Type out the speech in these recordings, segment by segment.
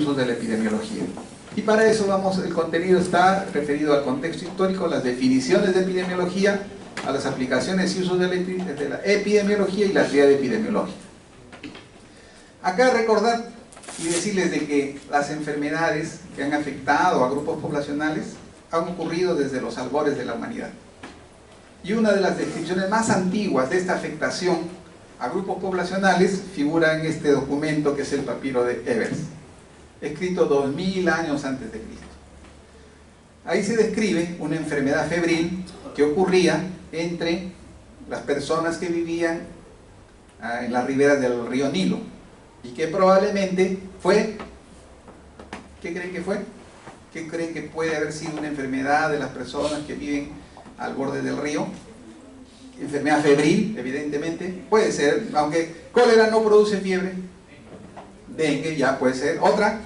usos de la epidemiología. Y para eso el contenido está referido al contexto histórico, las definiciones de epidemiología, a las aplicaciones y usos de la epidemiología y la teoría epidemiológica. Acá recordar y decirles de que las enfermedades que han afectado a grupos poblacionales han ocurrido desde los albores de la humanidad. Y una de las descripciones más antiguas de esta afectación a grupos poblacionales figura en este documento que es el papiro de Evers, escrito 2000 años antes de Cristo. Ahí se describe una enfermedad febril que ocurría entre las personas que vivían en las riberas del río Nilo y que probablemente fue, ¿qué creen que fue? ¿Qué creen que puede haber sido una enfermedad de las personas que viven al borde del río? Enfermedad febril, evidentemente, puede ser, aunque cólera no produce fiebre. Dengue ya puede ser. Otra,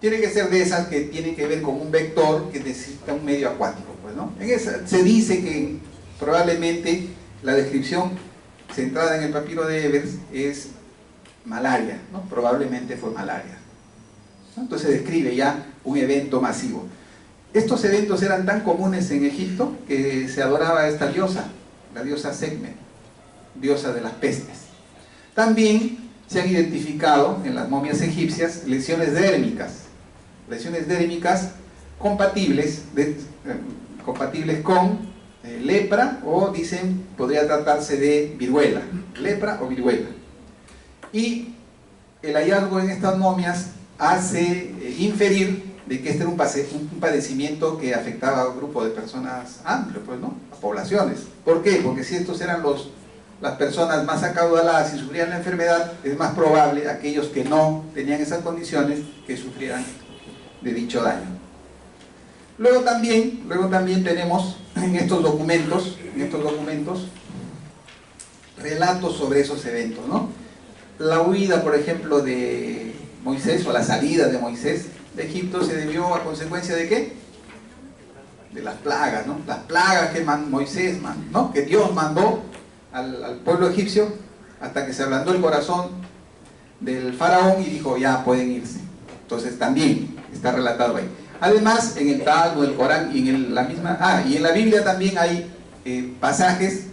tiene que ser de esas que tienen que ver con un vector que necesita un medio acuático, pues, ¿no? En esa se dice que probablemente la descripción centrada en el papiro de Evers es malaria, ¿no? Probablemente fue malaria. Entonces describe ya un evento masivo. Estos eventos eran tan comunes en Egipto que se adoraba a esta diosa, la diosa Sekhmet, diosa de las pestes. También se han identificado en las momias egipcias lesiones dérmicas compatibles con lepra, o dicen, podría tratarse de viruela, lepra o viruela. Y el hallazgo en estas momias hace inferir de que este era un padecimiento que afectaba a un grupo de personas amplio, pues, ¿no? A poblaciones. ¿Por qué? Porque si estos eran las personas más acaudaladas y sufrían la enfermedad, es más probable aquellos que no tenían esas condiciones que sufrieran de dicho daño. Luego también tenemos en estos documentos relatos sobre esos eventos, ¿no? La huida, por ejemplo, de Moisés, o la salida de Moisés de Egipto, se debió a consecuencia de ¿qué? De las plagas, ¿no? Las plagas que Moisés, ¿no? Que Dios mandó al pueblo egipcio, hasta que se ablandó el corazón del faraón y dijo, ya pueden irse. Entonces también está relatado ahí. Además, en el Talmud, el Corán y en la Biblia también hay pasajes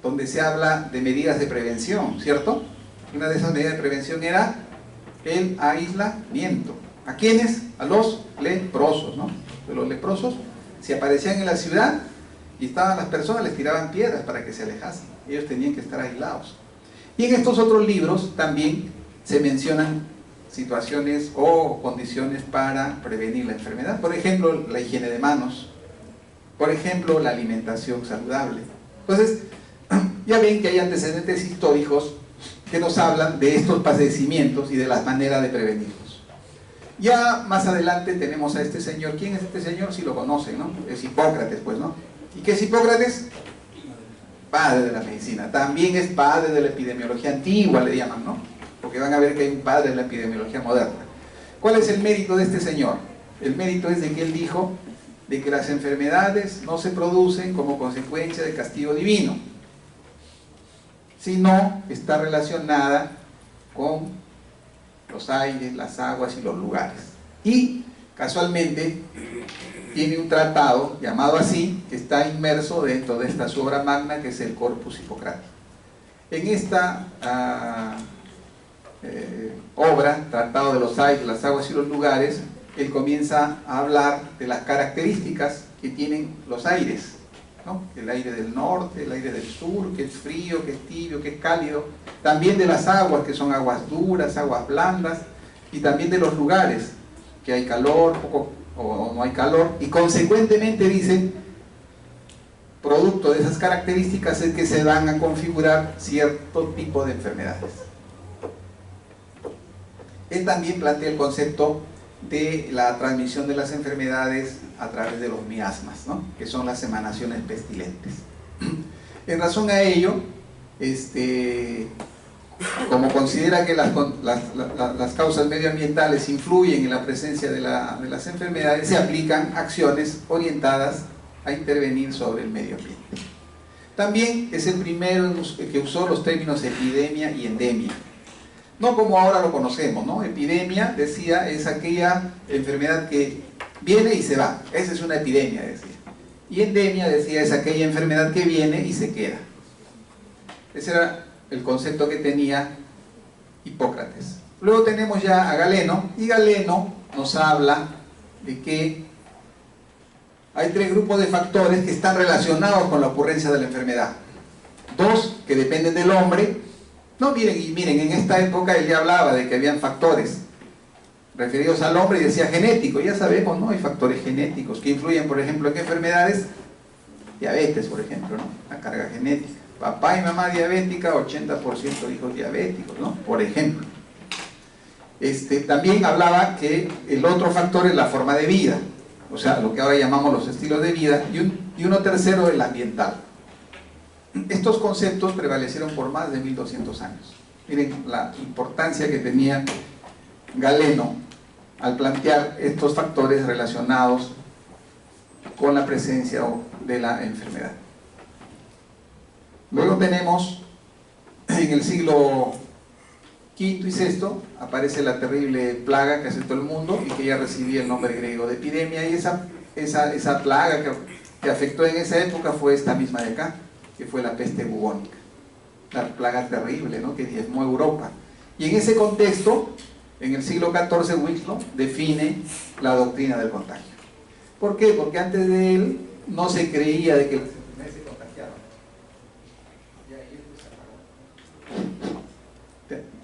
donde se habla de medidas de prevención, ¿cierto? Una de esas medidas de prevención era el aislamiento. ¿A quiénes? A los leprosos, ¿no? De los leprosos, si aparecían en la ciudad y estaban las personas, les tiraban piedras para que se alejasen. Ellos tenían que estar aislados. Y en estos otros libros también se mencionan situaciones o condiciones para prevenir la enfermedad. Por ejemplo, la higiene de manos. Por ejemplo, la alimentación saludable. Entonces, ya ven que hay antecedentes históricos que nos hablan de estos padecimientos y de las maneras de prevenirlos. Ya más adelante tenemos a este señor. ¿Quién es este señor? Si lo conocen, ¿no? Es Hipócrates, pues, ¿no? ¿Y qué es Hipócrates? Padre de la medicina. También es padre de la epidemiología antigua, le llaman, ¿no? Porque van a ver que hay un padre de la epidemiología moderna. ¿Cuál es el mérito de este señor? El mérito es de que él dijo de que las enfermedades no se producen como consecuencia de castigo divino, sino está relacionada con los aires, las aguas y los lugares. Y casualmente tiene un tratado llamado así, que está inmerso dentro de esta su obra magna, que es el Corpus Hippocrático. En esta obra, Tratado de los aires, las aguas y los lugares, él comienza a hablar de las características que tienen los aires, ¿no? El aire del norte, el aire del sur, que es frío, que es tibio, que es cálido. También de las aguas, que son aguas duras, aguas blandas, y también de los lugares, que hay calor, poco o no hay calor, y consecuentemente dice, producto de esas características es que se van a configurar cierto tipo de enfermedades. Él también plantea el concepto de la transmisión de las enfermedades a través de los miasmas, ¿no? Que son las emanaciones pestilentes. En razón a ello, como considera que las causas medioambientales influyen en la presencia de las enfermedades, se aplican acciones orientadas a intervenir sobre el medio ambiente. También es el primero que usó los términos epidemia y endemia. No como ahora lo conocemos, ¿no? Epidemia, decía, es aquella enfermedad que viene y se va. Esa es una epidemia, decía. Y endemia, decía, es aquella enfermedad que viene y se queda. Ese era el concepto que tenía Hipócrates. Luego tenemos ya a Galeno, y Galeno nos habla de que hay tres grupos de factores que están relacionados con la ocurrencia de la enfermedad. Dos que dependen del hombre. No, miren, en esta época él ya hablaba de que habían factores referidos al hombre y decía genético. Ya sabemos, ¿no? Hay factores genéticos que influyen, por ejemplo, en enfermedades. Diabetes, por ejemplo, ¿no? La carga genética. Papá y mamá diabética, 80% de hijos diabéticos, ¿no? Por ejemplo. También hablaba que el otro factor es la forma de vida, o sea, lo que ahora llamamos los estilos de vida, y uno tercero el ambiental. Estos conceptos prevalecieron por más de 1200 años. Miren la importancia que tenía Galeno al plantear estos factores relacionados con la presencia de la enfermedad. Luego tenemos, en el siglo V y VI, aparece la terrible plaga que azotó el mundo y que ya recibía el nombre griego de epidemia, y esa plaga que afectó en esa época fue esta misma de acá, que fue la peste bubónica, la plaga terrible, ¿no? Que diezmó Europa. Y en ese contexto, en el siglo XIV, Winslow define la doctrina del contagio. ¿Por qué? Porque antes de él no se creía de que las enfermedades se contagiaban.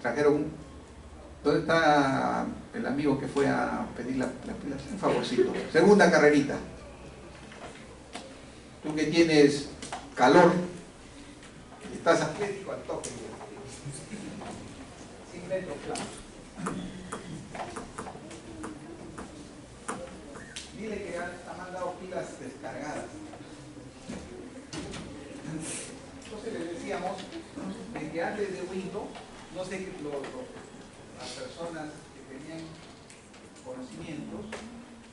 Trajeron ¿dónde está el amigo que fue a pedir un favorcito? Segunda carrerita. Tú que tienes calor, estás atlético al toque. 100 metros, claro. Dile que ha mandado pilas descargadas. Entonces le decíamos de que antes de Windows, no sé, las personas que tenían conocimientos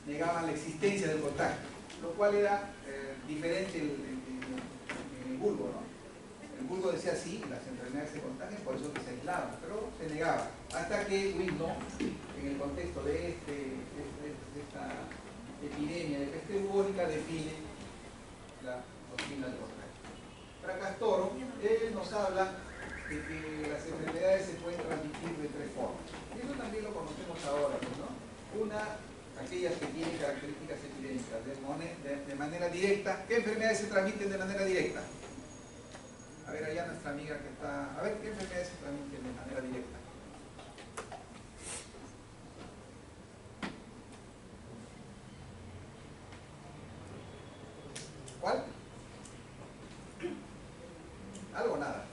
negaban la existencia del contagio, lo cual era diferente en el vulgo, ¿no? El vulgo decía sí, las enfermedades se contagian, por eso que se aislaban, pero se negaba, hasta que Windows, en el contexto de esta epidemia de peste bubónica, define la doctrina del contagio. Fracastoro, él nos habla de que las enfermedades se pueden transmitir de tres formas. Y eso también lo conocemos ahora, ¿no? Una, aquellas que tienen características epidémicas, de manera directa. ¿Qué enfermedades se transmiten de manera directa? A ver, allá nuestra amiga que está... A ver, ¿qué enfermedades se transmiten de manera directa? ¿Cuál? ¿Algo o nada?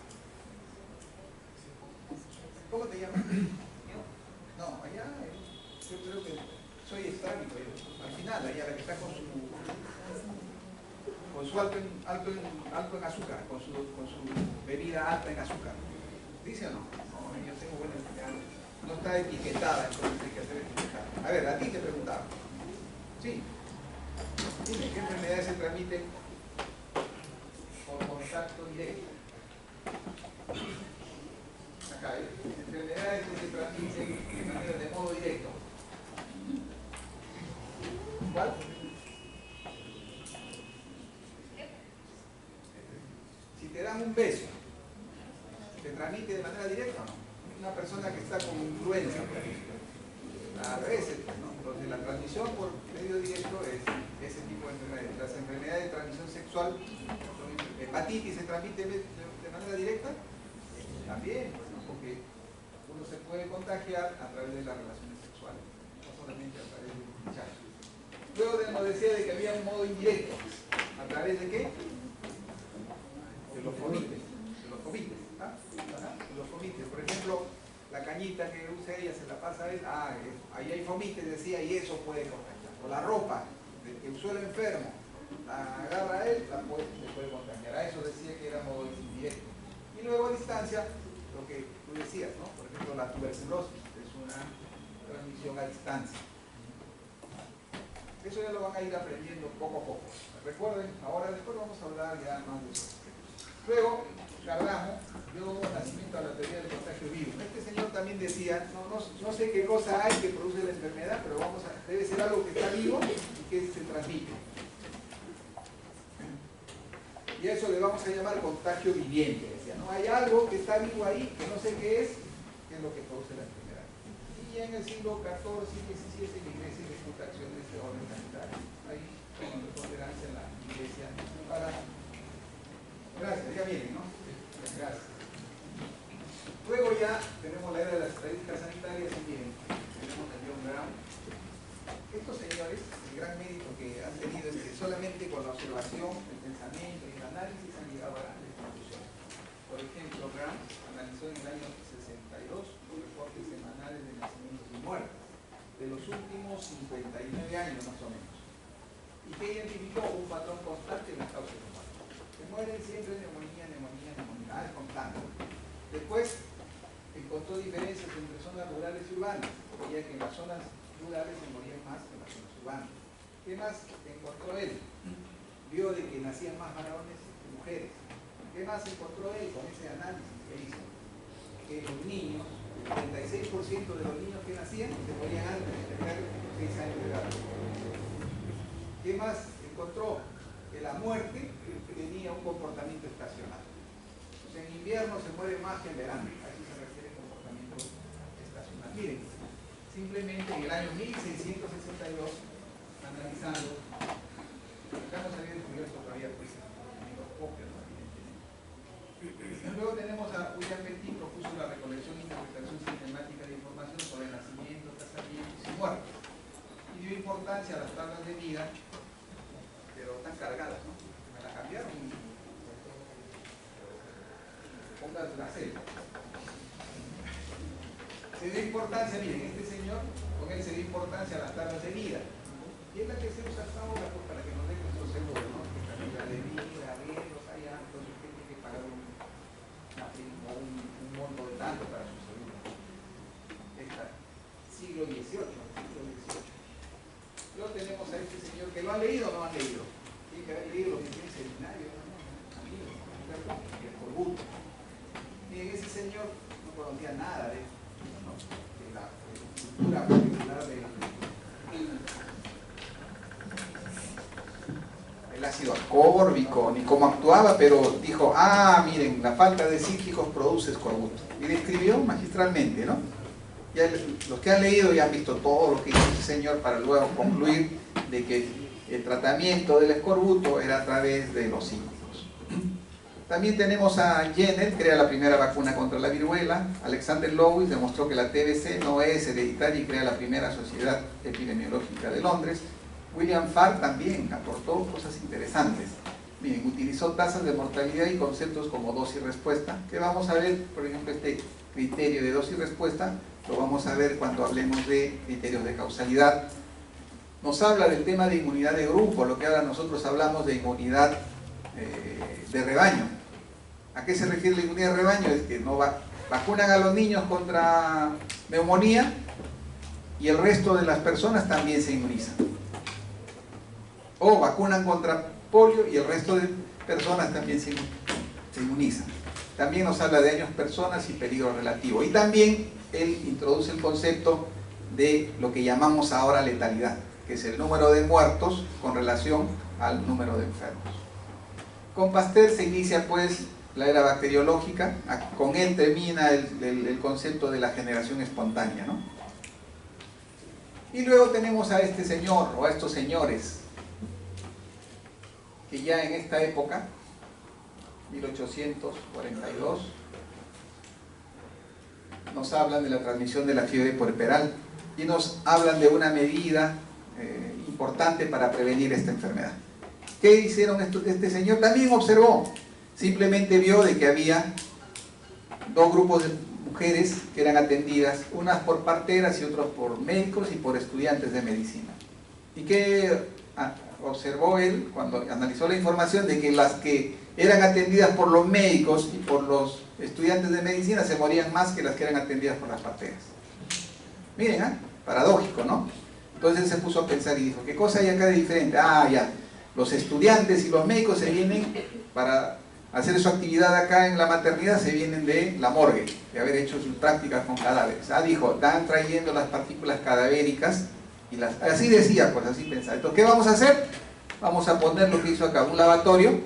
¿Cómo te llamas? No, allá yo creo que soy estrábico. Al final, allá la que está con su alto en azúcar, con su bebida alta en azúcar. ¿Dice o no? No, yo tengo buena idea. No está etiquetada, entonces hay que hacer etiquetada. A ver, a ti te preguntaba. Sí. Dime, ¿qué enfermedades se transmiten por contacto directo? Acá, enfermedades que se transmiten de modo directo. ¿Cuál? Si te dan un beso, ¿se transmite de manera directa o no? Una persona que está con influenza, por ejemplo, a veces, ¿no? Entonces la transmisión por medio directo es ese tipo de enfermedades. Las enfermedades de transmisión sexual, hepatitis, ¿se transmite de manera directa? También, ¿no? Porque uno se puede contagiar a través de las relaciones sexuales, no solamente a través de muchachos. Luego nos decía de que había un modo indirecto. ¿A través de qué? De los fomites. De los fomites. ¿Ah? De los fomites. Por ejemplo, la cañita que usa ella se la pasa a él. Ah, ahí hay fomites, decía, y eso puede contagiar. O la ropa que usó el enfermo, la agarra a él, le puede contagiar. A eso decía que era modo indirecto. Y luego a distancia, lo que tú decías, ¿no? Por ejemplo, la tuberculosis es una transmisión a distancia. Eso ya lo van a ir aprendiendo poco a poco. Recuerden, ahora después vamos a hablar ya más de eso. Luego, Cardano dio nacimiento a la teoría del contagio vivo. Este señor también decía, no sé qué cosa hay que produce la enfermedad, pero debe ser algo que está vivo y que se transmite. Y a eso le vamos a llamar contagio viviente. Decía, ¿no? Hay algo que está vivo ahí, que no sé qué es lo que produce la enfermedad. Y en el siglo XIV y XVII la iglesia ejecuta acciones de orden sanitario. Ahí con preponderancia en la iglesia para... Gracias, ya vienen, ¿no? Gracias. Luego ya tenemos la era de las estadísticas sanitarias y bien, tenemos a John Brown. Estos señores, el gran mérito que han tenido es que solamente con la observación, el pensamiento y el análisis han llegado a grandes conclusiones. Por ejemplo, Brown analizó en el año 62 los reportes semanales de nacimientos y muertes de los últimos 59 años más o menos, y que identificó un patrón constante en las causas de muerte. Se mueren siempre neumonía, es constante. Después encontró diferencias entre zonas rurales y urbanas, ya que en las zonas rurales se morían más que en las zonas urbanas. ¿Qué más encontró él? Vio de que nacían más varones que mujeres. ¿Qué más encontró él con ese análisis que hizo? Que los niños, el 36% de los niños que nacían se morían antes de tener 6 años de edad. ¿Qué más encontró? Que la muerte tenía un comportamiento estacional. O sea, en invierno se muere más que en verano. A eso se refiere comportamiento estacional. Miren, simplemente en el año 1662, analizando, ya no se había descubierto todavía pues, el microscopio, ¿no? Luego tenemos a William Petit, propuso la recolección e interpretación sistemática de información sobre nacimientos, casamientos y muertes. Y dio importancia a las tablas de vida, pero están cargadas, ¿no? Me las cambiaron y pongas la celda. Se dio importancia, miren, este señor, con él se dio importancia a las tablas de vida. Y es la que se usa hasta ahora pues, para que nos den nuestros seguros, ¿no? Que calidad de vida, riesgos, hay altos, y tiene que pagar un monto de tanto para su seguro. Siglo XVIII. Luego tenemos a este señor que lo han leído o no han leído. Tiene que haber leído lo que tiene el seminario, el Corbuto. Miren, ese señor no conocía nada de esto, ¿no? De la estructura particular del ácido ascórbico, ni cómo actuaba, pero dijo, miren, la falta de cítricos produce escorbuto. Y describió magistralmente, ¿no? Ya los que han leído ya han visto todo lo que hizo ese señor para luego concluir de que el tratamiento del escorbuto era a través de los cítricos. También tenemos a Jenner, crea la primera vacuna contra la viruela. Alexander Lowen demostró que la TBC no es hereditaria y crea la primera sociedad epidemiológica de Londres. William Farr también aportó cosas interesantes. Miren, utilizó tasas de mortalidad y conceptos como dosis-respuesta, que vamos a ver, por ejemplo, este criterio de dosis-respuesta, lo vamos a ver cuando hablemos de criterios de causalidad. Nos habla del tema de inmunidad de grupo, lo que ahora nosotros hablamos de inmunidad de rebaño. ¿A qué se refiere la inmunidad de rebaño? Es que no vacunan a los niños contra neumonía y el resto de las personas también se inmunizan. O vacunan contra polio y el resto de personas también se inmunizan. También nos habla de años personas y peligro relativo. Y también él introduce el concepto de lo que llamamos ahora letalidad, que es el número de muertos con relación al número de enfermos. Con Pasteur se inicia pues la era bacteriológica, con él termina el concepto de la generación espontánea, ¿no? Y luego tenemos a este señor, o a estos señores, que ya en esta época, 1842, nos hablan de la transmisión de la fiebre puerperal y nos hablan de una medida importante para prevenir esta enfermedad. ¿Qué hicieron este señor? También observó, simplemente vio de que había dos grupos de mujeres que eran atendidas, unas por parteras y otros por médicos y por estudiantes de medicina. ¿Y qué observó él cuando analizó la información? De que las que eran atendidas por los médicos y por los estudiantes de medicina se morían más que las que eran atendidas por las parteras. Miren, paradójico, ¿no? Entonces él se puso a pensar y dijo, ¿qué cosa hay acá de diferente? Ya, los estudiantes y los médicos se vienen para hacer su actividad acá en la maternidad se vienen de la morgue, de haber hecho sus prácticas con cadáveres. Dijo, están trayendo las partículas cadavéricas, y así decía, pues así pensaba. Entonces, ¿qué vamos a hacer? Vamos a poner lo que hizo acá, un lavatorio,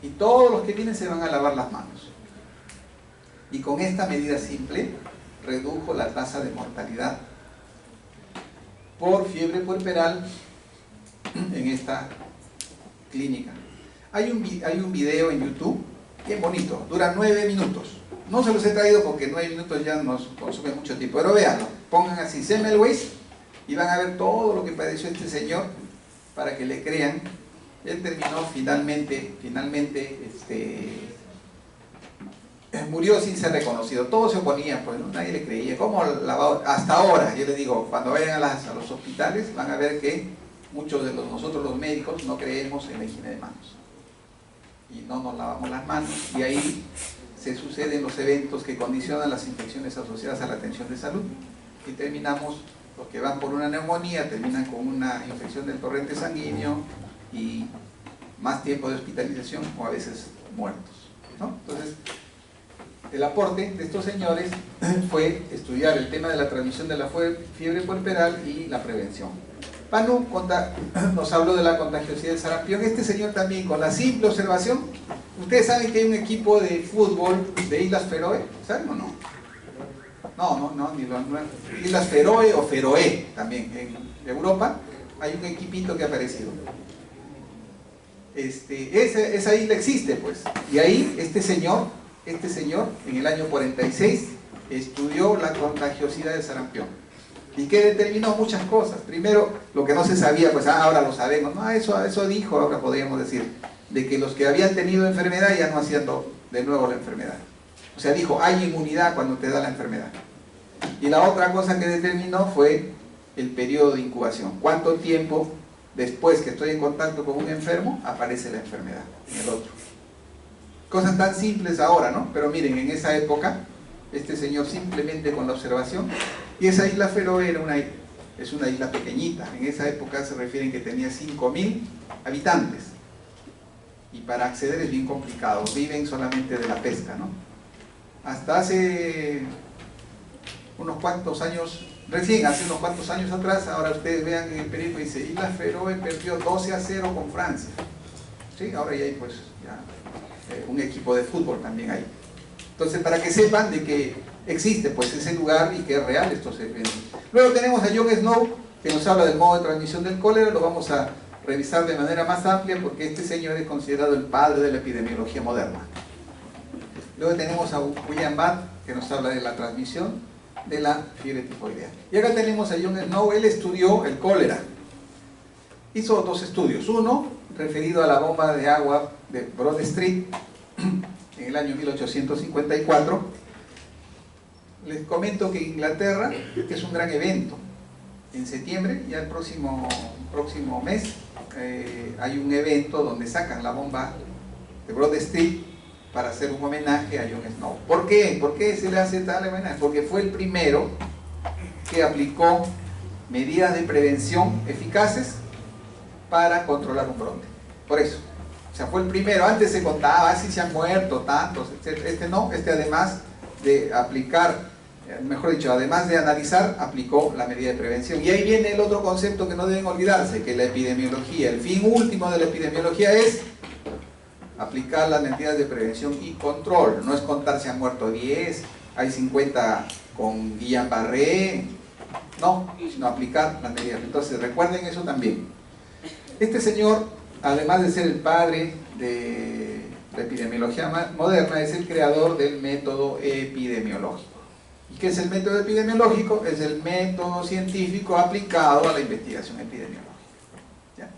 y todos los que vienen se van a lavar las manos. Y con esta medida simple, redujo la tasa de mortalidad por fiebre puerperal en esta clínica. Hay un video en YouTube, bien bonito, dura 9 minutos. No se los he traído porque 9 minutos ya nos consume mucho tiempo, pero véanlo, pongan así Semmelweis y van a ver todo lo que padeció este señor para que le crean. Él terminó finalmente murió sin ser reconocido. Todos se oponían, pues ¿no? Nadie le creía. ¿Cómo lavado? Hasta ahora, yo les digo, cuando vayan a los hospitales van a ver que muchos de nosotros los médicos no creemos en la higiene de manos y no nos lavamos las manos, y ahí se suceden los eventos que condicionan las infecciones asociadas a la atención de salud, y terminamos, los que van por una neumonía terminan con una infección del torrente sanguíneo y más tiempo de hospitalización o a veces muertos, ¿no? Entonces, el aporte de estos señores fue estudiar el tema de la transmisión de la fiebre puerperal y la prevención. Panu nos habló de la contagiosidad del sarampión. Este señor también, con la simple observación, ustedes saben que hay un equipo de fútbol de Islas Feroe, ¿saben o no? No, Islas Feroe o Feroe también, en Europa hay un equipito que ha aparecido. Esa isla existe, pues, y ahí este señor en el año 46 estudió la contagiosidad del sarampión. ¿Y que determinó? Muchas cosas. Primero, lo que no se sabía, pues ahora lo sabemos. No, eso dijo, ahora podríamos decir, de que los que habían tenido enfermedad ya no hacían de nuevo la enfermedad. O sea, dijo, hay inmunidad cuando te da la enfermedad. Y la otra cosa que determinó fue el periodo de incubación. ¿Cuánto tiempo después que estoy en contacto con un enfermo aparece la enfermedad en el otro? Cosas tan simples ahora, ¿no? Pero miren, en esa época, este señor simplemente con la observación, y esa isla Feroe es una isla pequeñita. En esa época se refieren que tenía 5.000 habitantes, y para acceder es bien complicado, viven solamente de la pesca, ¿no? Hasta hace unos cuantos años, hace unos cuantos años atrás, ahora ustedes vean en el periódico, dice, Isla Feroe perdió 12-0 con Francia. ¿Sí? Ahora ya hay pues un equipo de fútbol también ahí. Entonces, para que sepan de que existe pues ese lugar y que es real estos eventos. Luego tenemos a John Snow, que nos habla del modo de transmisión del cólera. Lo vamos a revisar de manera más amplia porque este señor es considerado el padre de la epidemiología moderna. Luego tenemos a William Bath, que nos habla de la transmisión de la fiebre tifoidea. Y acá tenemos a John Snow. Él estudió el cólera. Hizo 2 estudios. Uno referido a la bomba de agua de Broad Street en el año 1854. Les comento que Inglaterra, que es un gran evento, en septiembre, ya el próximo mes, hay un evento donde sacan la bomba de Broad Street para hacer un homenaje a John Snow. ¿Por qué? ¿Por qué se le hace tal homenaje? Porque fue el primero que aplicó medidas de prevención eficaces para controlar un brote. Por eso. O sea, fue el primero. Antes se contaba si se han muerto tantos, etc. Este no, además de aplicar, mejor dicho, además de analizar, aplicó la medida de prevención. Y ahí viene el otro concepto que no deben olvidarse, que la epidemiología, el fin último de la epidemiología es aplicar las medidas de prevención y control. No es contar si han muerto 10, hay 50 con Guillain-Barré, no, sino aplicar las medidas. Entonces recuerden eso también. Este señor, además de ser el padre de la epidemiología moderna, es el creador del método epidemiológico. ¿Y qué es el método epidemiológico? Es el método científico aplicado a la investigación epidemiológica. ¿Ya?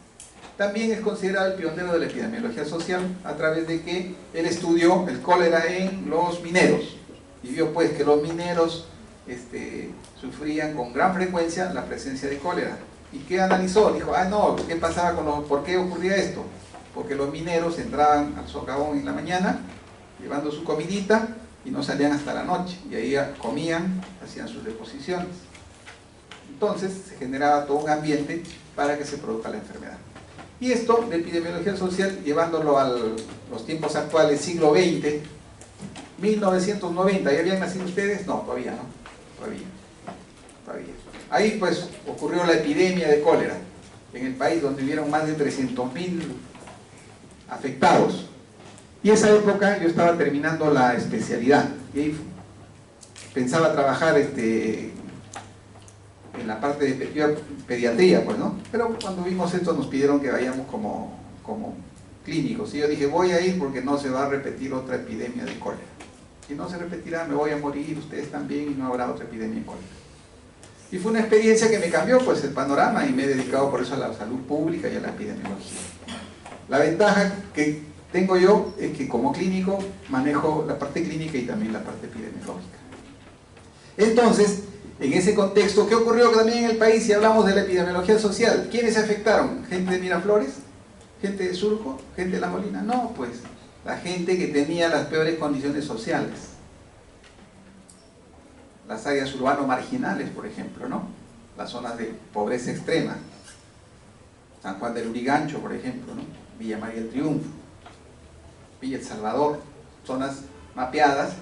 También es considerado el pionero de la epidemiología social a través de que él estudió el cólera en los mineros y vio pues que los mineros sufrían con gran frecuencia la presencia de cólera. ¿Y qué analizó? Dijo, no, ¿qué pasaba por qué ocurría esto? Porque los mineros entraban al socavón en la mañana, llevando su comidita, y no salían hasta la noche, y ahí comían, hacían sus deposiciones. Entonces se generaba todo un ambiente para que se produzca la enfermedad. Y esto de epidemiología social, llevándolo a los tiempos actuales, siglo XX, 1990, ¿ya habían nacido ustedes? No, todavía no, todavía. Ahí pues ocurrió la epidemia de cólera en el país, donde hubieron más de 300.000 afectados. Y esa época yo estaba terminando la especialidad y ahí pensaba trabajar en la parte de pediatría, pues, ¿no? Pero cuando vimos esto nos pidieron que vayamos como clínicos, y yo dije, voy a ir porque no se va a repetir otra epidemia de cólera. Si no se repetirá, me voy a morir, ustedes también, y no habrá otra epidemia de cólera. Y fue una experiencia que me cambió pues el panorama, y me he dedicado por eso a la salud pública y a la epidemiología. La ventaja que tengo yo es que como clínico manejo la parte clínica y también la parte epidemiológica. Entonces, en ese contexto, ¿qué ocurrió también en el país si hablamos de la epidemiología social? ¿Quiénes se afectaron? ¿Gente de Miraflores? ¿Gente de Surco? ¿Gente de La Molina? No, pues la gente que tenía las peores condiciones sociales. Las áreas urbano-marginales, por ejemplo, ¿no? Las zonas de pobreza extrema. San Juan del Urigancho, por ejemplo, ¿no? Villa María del Triunfo, Villa El Salvador, zonas mapeadas,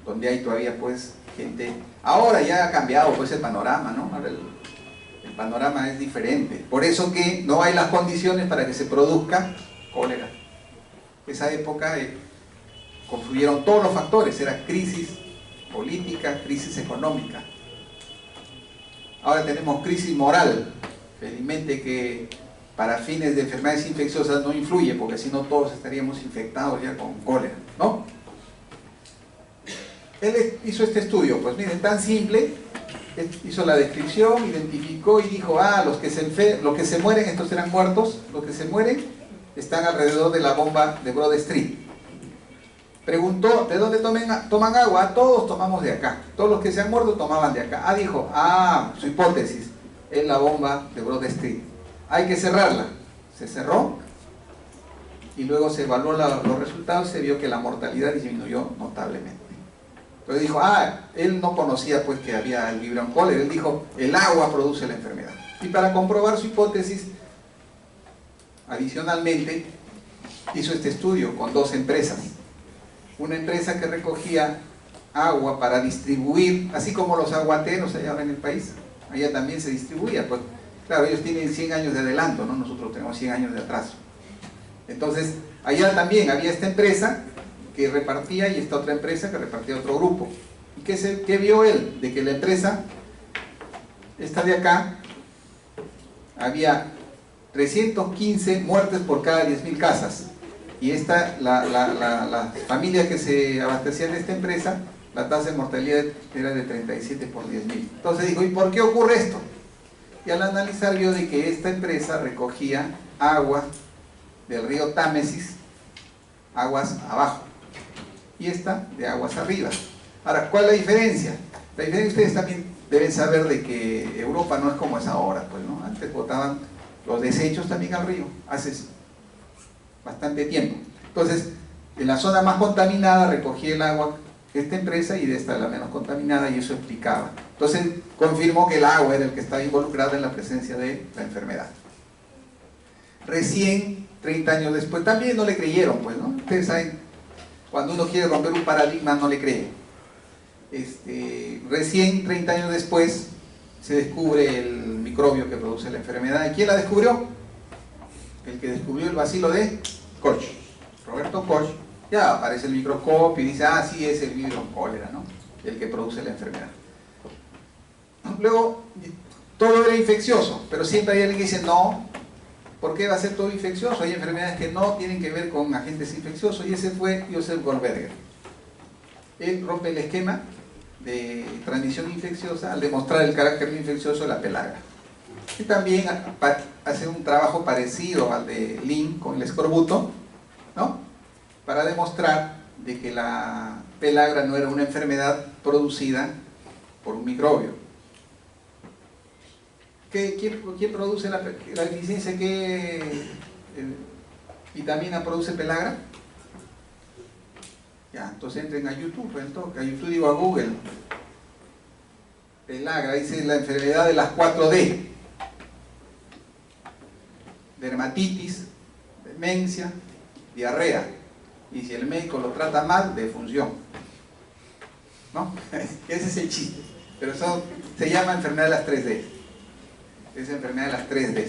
donde hay todavía pues gente. Ahora ya ha cambiado pues el panorama, ¿no? Ahora el panorama es diferente. Por eso que no hay las condiciones para que se produzca cólera. Esa época confluyeron todos los factores, era crisis política, crisis económica. Ahora tenemos crisis moral, felizmente que para fines de enfermedades infecciosas no influye, porque si no todos estaríamos infectados ya con cólera, ¿no? Él hizo este estudio, pues miren, tan simple, hizo la descripción, identificó y dijo, los que se mueren, estos eran muertos, los que se mueren están alrededor de la bomba de Broad Street. Preguntó, ¿de dónde toman agua? Todos tomamos de acá. Todos los que se han muerto tomaban de acá. Dijo, su hipótesis es la bomba de Broad Street. Hay que cerrarla. Se cerró y luego se evaluó los resultados y se vio que la mortalidad disminuyó notablemente. Entonces dijo, él no conocía pues que había el Vibrio cólera. Él dijo, el agua produce la enfermedad. Y para comprobar su hipótesis, adicionalmente, hizo este estudio con dos empresas. Una empresa que recogía agua para distribuir, así como los aguateros allá en el país, allá también se distribuía, pues claro, ellos tienen 100 años de adelanto, ¿no? Nosotros tenemos 100 años de atraso. Entonces, allá también había esta empresa que repartía y esta otra empresa que repartía otro grupo. ¿Y qué vio él? De que la empresa, esta de acá, había 315 muertes por cada 10.000 casas. Y las familias que se abastecían de esta empresa, la tasa de mortalidad era de 37 por 10.000. Entonces dijo, ¿y por qué ocurre esto? Y al analizar vio de que esta empresa recogía agua del río Támesis, aguas abajo, y esta de aguas arriba. Ahora, ¿cuál es la diferencia? La diferencia, ustedes también deben saber de que Europa no es como es ahora, pues, ¿no? Antes botaban los desechos también al río, hace bastante tiempo. Entonces, en la zona más contaminada recogía el agua de esta empresa y de esta la menos contaminada, y eso explicaba. Entonces, confirmó que el agua era el que estaba involucrado en la presencia de la enfermedad. Recién, 30 años después, también no le creyeron, pues, ¿no? Ustedes saben, cuando uno quiere romper un paradigma, no le creen. Recién, 30 años después, se descubre el microbio que produce la enfermedad. ¿Y quién la descubrió? El que descubrió el bacilo de Koch, Roberto Koch. Ya aparece el microscopio y dice, sí, es el Vibrio cólera, ¿no? El que produce la enfermedad. Luego, todo era infeccioso, pero siempre hay alguien que dice, no, ¿por qué va a ser todo infeccioso? Hay enfermedades que no tienen que ver con agentes infecciosos, y ese fue Joseph Goldberger. Él rompe el esquema de transmisión infecciosa al demostrar el carácter infeccioso de la pelagra. Y también hace un trabajo parecido al de Lin con el escorbuto, ¿no? Para demostrar de que la pelagra no era una enfermedad producida por un microbio. ¿Quién produce la deficiencia? ¿Qué vitamina produce pelagra? Ya, entonces entren a YouTube, a YouTube digo a Google. Pelagra, dice la enfermedad de las 4D. dermatitis, demencia, diarrea. Y si el médico lo trata mal, defunción. ¿No? Ese es el chiste. Pero eso se llama enfermedad de las 3D. Es enfermedad de las 3D.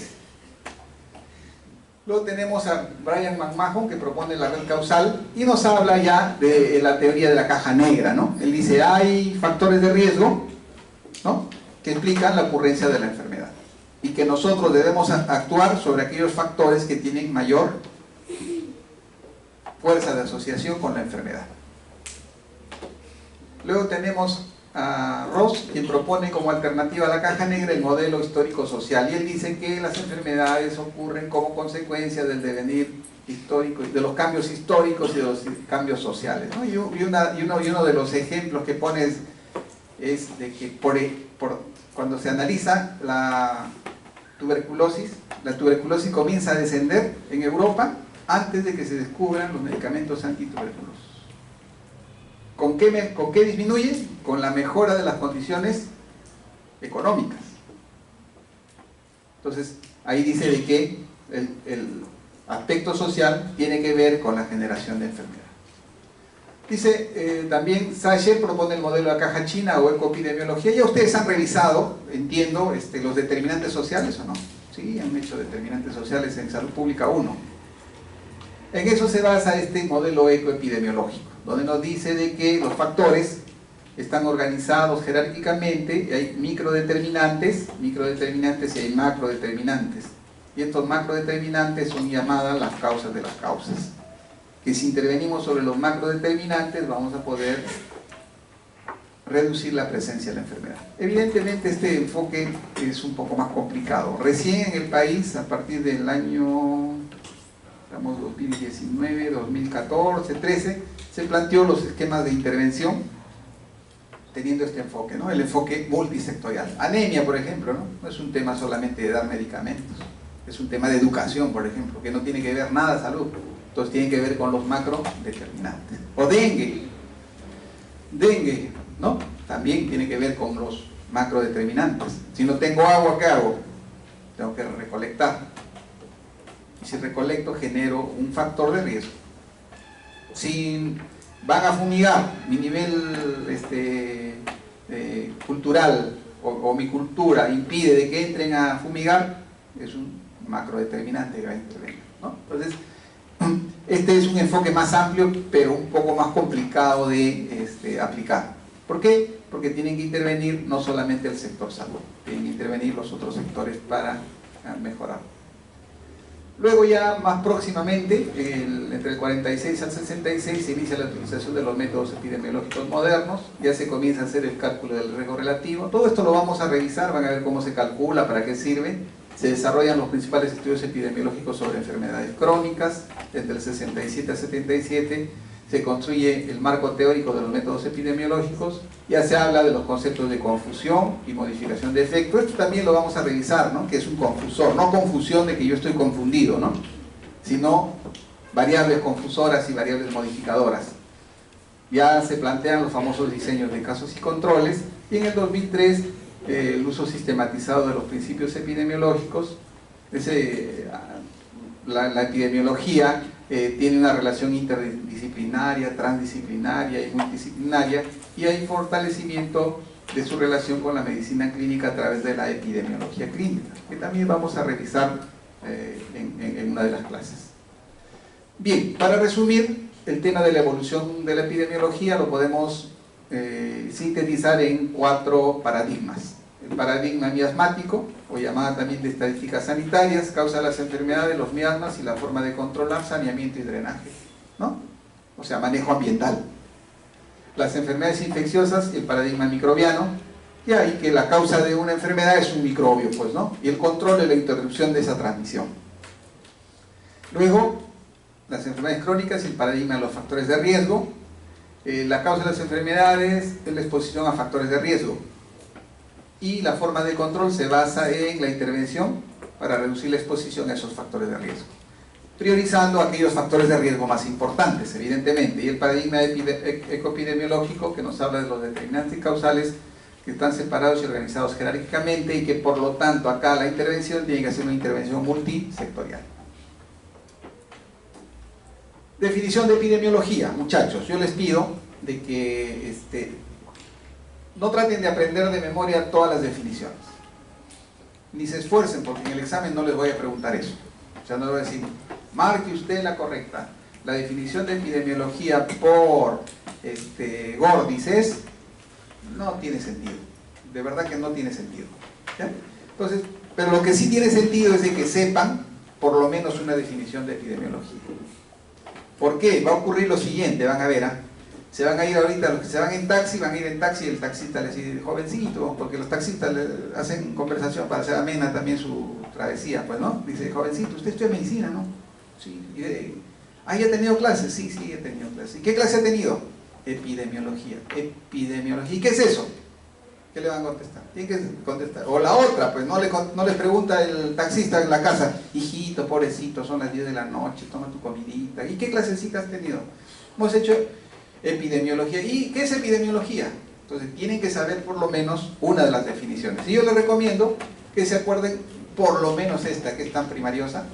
Luego tenemos a Brian McMahon, que propone la red causal y nos habla ya de la teoría de la caja negra, ¿no? Él dice, hay factores de riesgo, ¿no?, que explican la ocurrencia de la enfermedad y que nosotros debemos actuar sobre aquellos factores que tienen mayor fuerza de asociación con la enfermedad. Luego tenemos a Ross, quien propone como alternativa a la caja negra el modelo histórico-social, y él dice que las enfermedades ocurren como consecuencia del devenir histórico, de los cambios históricos y de los cambios sociales, ¿no? Y uno de los ejemplos que pone es de que cuando se analiza la tuberculosis comienza a descender en Europa antes de que se descubran los medicamentos antituberculosos. ¿Con qué disminuye? Con la mejora de las condiciones económicas. Entonces, ahí dice de que el aspecto social tiene que ver con la generación de enfermedad. Dice, también Sacher propone el modelo de la caja china o ecoepidemiología. Ya ustedes han revisado, entiendo, los determinantes sociales, ¿o no? Sí, han hecho determinantes sociales en Salud Pública 1. En eso se basa este modelo ecoepidemiológico, donde nos dice de que los factores están organizados jerárquicamente, y hay microdeterminantes y hay macrodeterminantes. Y estos macrodeterminantes son llamadas las causas de las causas. Que si intervenimos sobre los macrodeterminantes vamos a poder reducir la presencia de la enfermedad. Evidentemente este enfoque es un poco más complicado. Recién en el país, a partir del año 2019, 2014, 13, se planteó los esquemas de intervención teniendo este enfoque, ¿no? El enfoque multisectorial. Anemia, por ejemplo, ¿no? No es un tema solamente de dar medicamentos, es un tema de educación, por ejemplo, que no tiene que ver nada salud, entonces tiene que ver con los macrodeterminantes. O dengue, ¿no? También tiene que ver con los macrodeterminantes. Si no tengo agua, ¿qué hago? Tengo que recolectar. Y si recolecto, genero un factor de riesgo. Si van a fumigar, mi nivel cultural o mi cultura impide de que entren a fumigar, es un macrodeterminante que va a intervenir, ¿no? Entonces, este es un enfoque más amplio, pero un poco más complicado de aplicar. ¿Por qué? Porque tienen que intervenir no solamente el sector salud, tienen que intervenir los otros sectores para mejorar. Luego ya más próximamente, entre el 46 al 66, se inicia la utilización de los métodos epidemiológicos modernos, ya se comienza a hacer el cálculo del riesgo relativo. Todo esto lo vamos a revisar, van a ver cómo se calcula, para qué sirve. Se desarrollan los principales estudios epidemiológicos sobre enfermedades crónicas, desde el 67 al 77, se construye el marco teórico de los métodos epidemiológicos, ya se habla de los conceptos de confusión y modificación de efecto. Esto también lo vamos a revisar, ¿no? Que es un confusor, no confusión de que yo estoy confundido, ¿no? Sino variables confusoras y variables modificadoras. Ya se plantean los famosos diseños de casos y controles, y en el 2003 el uso sistematizado de los principios epidemiológicos. La epidemiología tiene una relación interdisciplinaria, transdisciplinaria y multidisciplinaria, y hay fortalecimiento de su relación con la medicina clínica a través de la epidemiología clínica, que también vamos a revisar en una de las clases. Bien, para resumir, el tema de la evolución de la epidemiología lo podemos sintetizar en 4 paradigmas. El paradigma miasmático, o llamada también de estadísticas sanitarias, causa las enfermedades, los miasmas y la forma de controlar, saneamiento y drenaje, ¿no? O sea, manejo ambiental. Las enfermedades infecciosas, el paradigma microbiano, y ahí que la causa de una enfermedad es un microbio, pues, ¿no? Y el control de la interrupción de esa transmisión. Luego, las enfermedades crónicas, el paradigma de los factores de riesgo. La causa de las enfermedades es la exposición a factores de riesgo. Y la forma de control se basa en la intervención para reducir la exposición a esos factores de riesgo, priorizando aquellos factores de riesgo más importantes, evidentemente. Y el paradigma ecoepidemiológico, que nos habla de los determinantes causales, que están separados y organizados jerárquicamente y que por lo tanto acá la intervención tiene que ser una intervención multisectorial. Definición de epidemiología, muchachos, yo les pido de que no traten de aprender de memoria todas las definiciones, ni se esfuercen porque en el examen no les voy a preguntar eso, o sea, no les voy a decir, marque usted la correcta, la definición de epidemiología por Gordis es, no tiene sentido, de verdad que no tiene sentido, ¿ya? Entonces, pero lo que sí tiene sentido es de que sepan por lo menos una definición de epidemiología. ¿Por qué? Va a ocurrir lo siguiente, van a ver, se van a ir ahorita, los que se van en taxi, van a ir en taxi y el taxista les dice, jovencito, porque los taxistas le hacen conversación para hacer amena también su travesía, pues, ¿no? Dice, jovencito, usted estudia medicina, ¿no? Sí. ¿Ya ha tenido clases? Sí, he tenido clases. ¿Y qué clase ha tenido? Epidemiología. Epidemiología. ¿Y qué es eso? ¿Qué le van a contestar? Tienen que contestar. O la otra, pues no les pregunta el taxista en la casa, hijito, pobrecito, son las 10 de la noche, toma tu comidita. ¿Y qué clasecita has tenido? Hemos hecho epidemiología. ¿Y qué es epidemiología? Entonces tienen que saber por lo menos una de las definiciones. Y yo les recomiendo que se acuerden por lo menos esta, que es tan primariosa,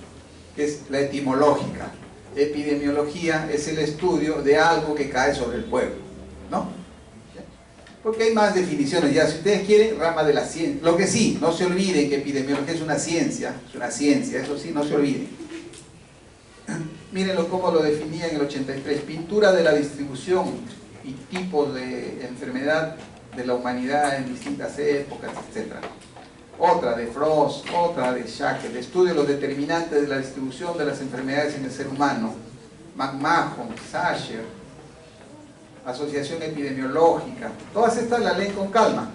que es la etimológica. Epidemiología es el estudio de algo que cae sobre el pueblo, ¿no? Porque hay más definiciones ya, si ustedes quieren, rama de la ciencia. Lo que sí, no se olviden que epidemiología es una ciencia, eso sí, no se olviden. Mírenlo cómo lo definía en el 83, pintura de la distribución y tipos de enfermedad de la humanidad en distintas épocas, etc. Otra de Frost, otra de Shackle, estudio de los determinantes de la distribución de las enfermedades en el ser humano, McMahon, Sacher, asociación epidemiológica, todas estas las leen con calma.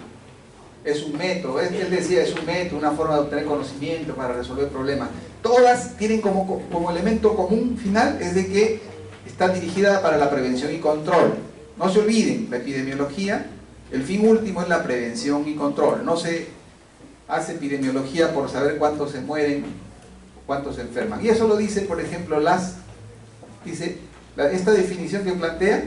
Es un método, él decía, es un método, una forma de obtener conocimiento para resolver problemas. Todas tienen como elemento común final, es de que está dirigida para la prevención y control. No se olviden, la epidemiología, el fin último es la prevención y control. No se hace epidemiología por saber cuántos se mueren, cuántos se enferman. Y eso lo dice, por ejemplo, esta definición que plantea,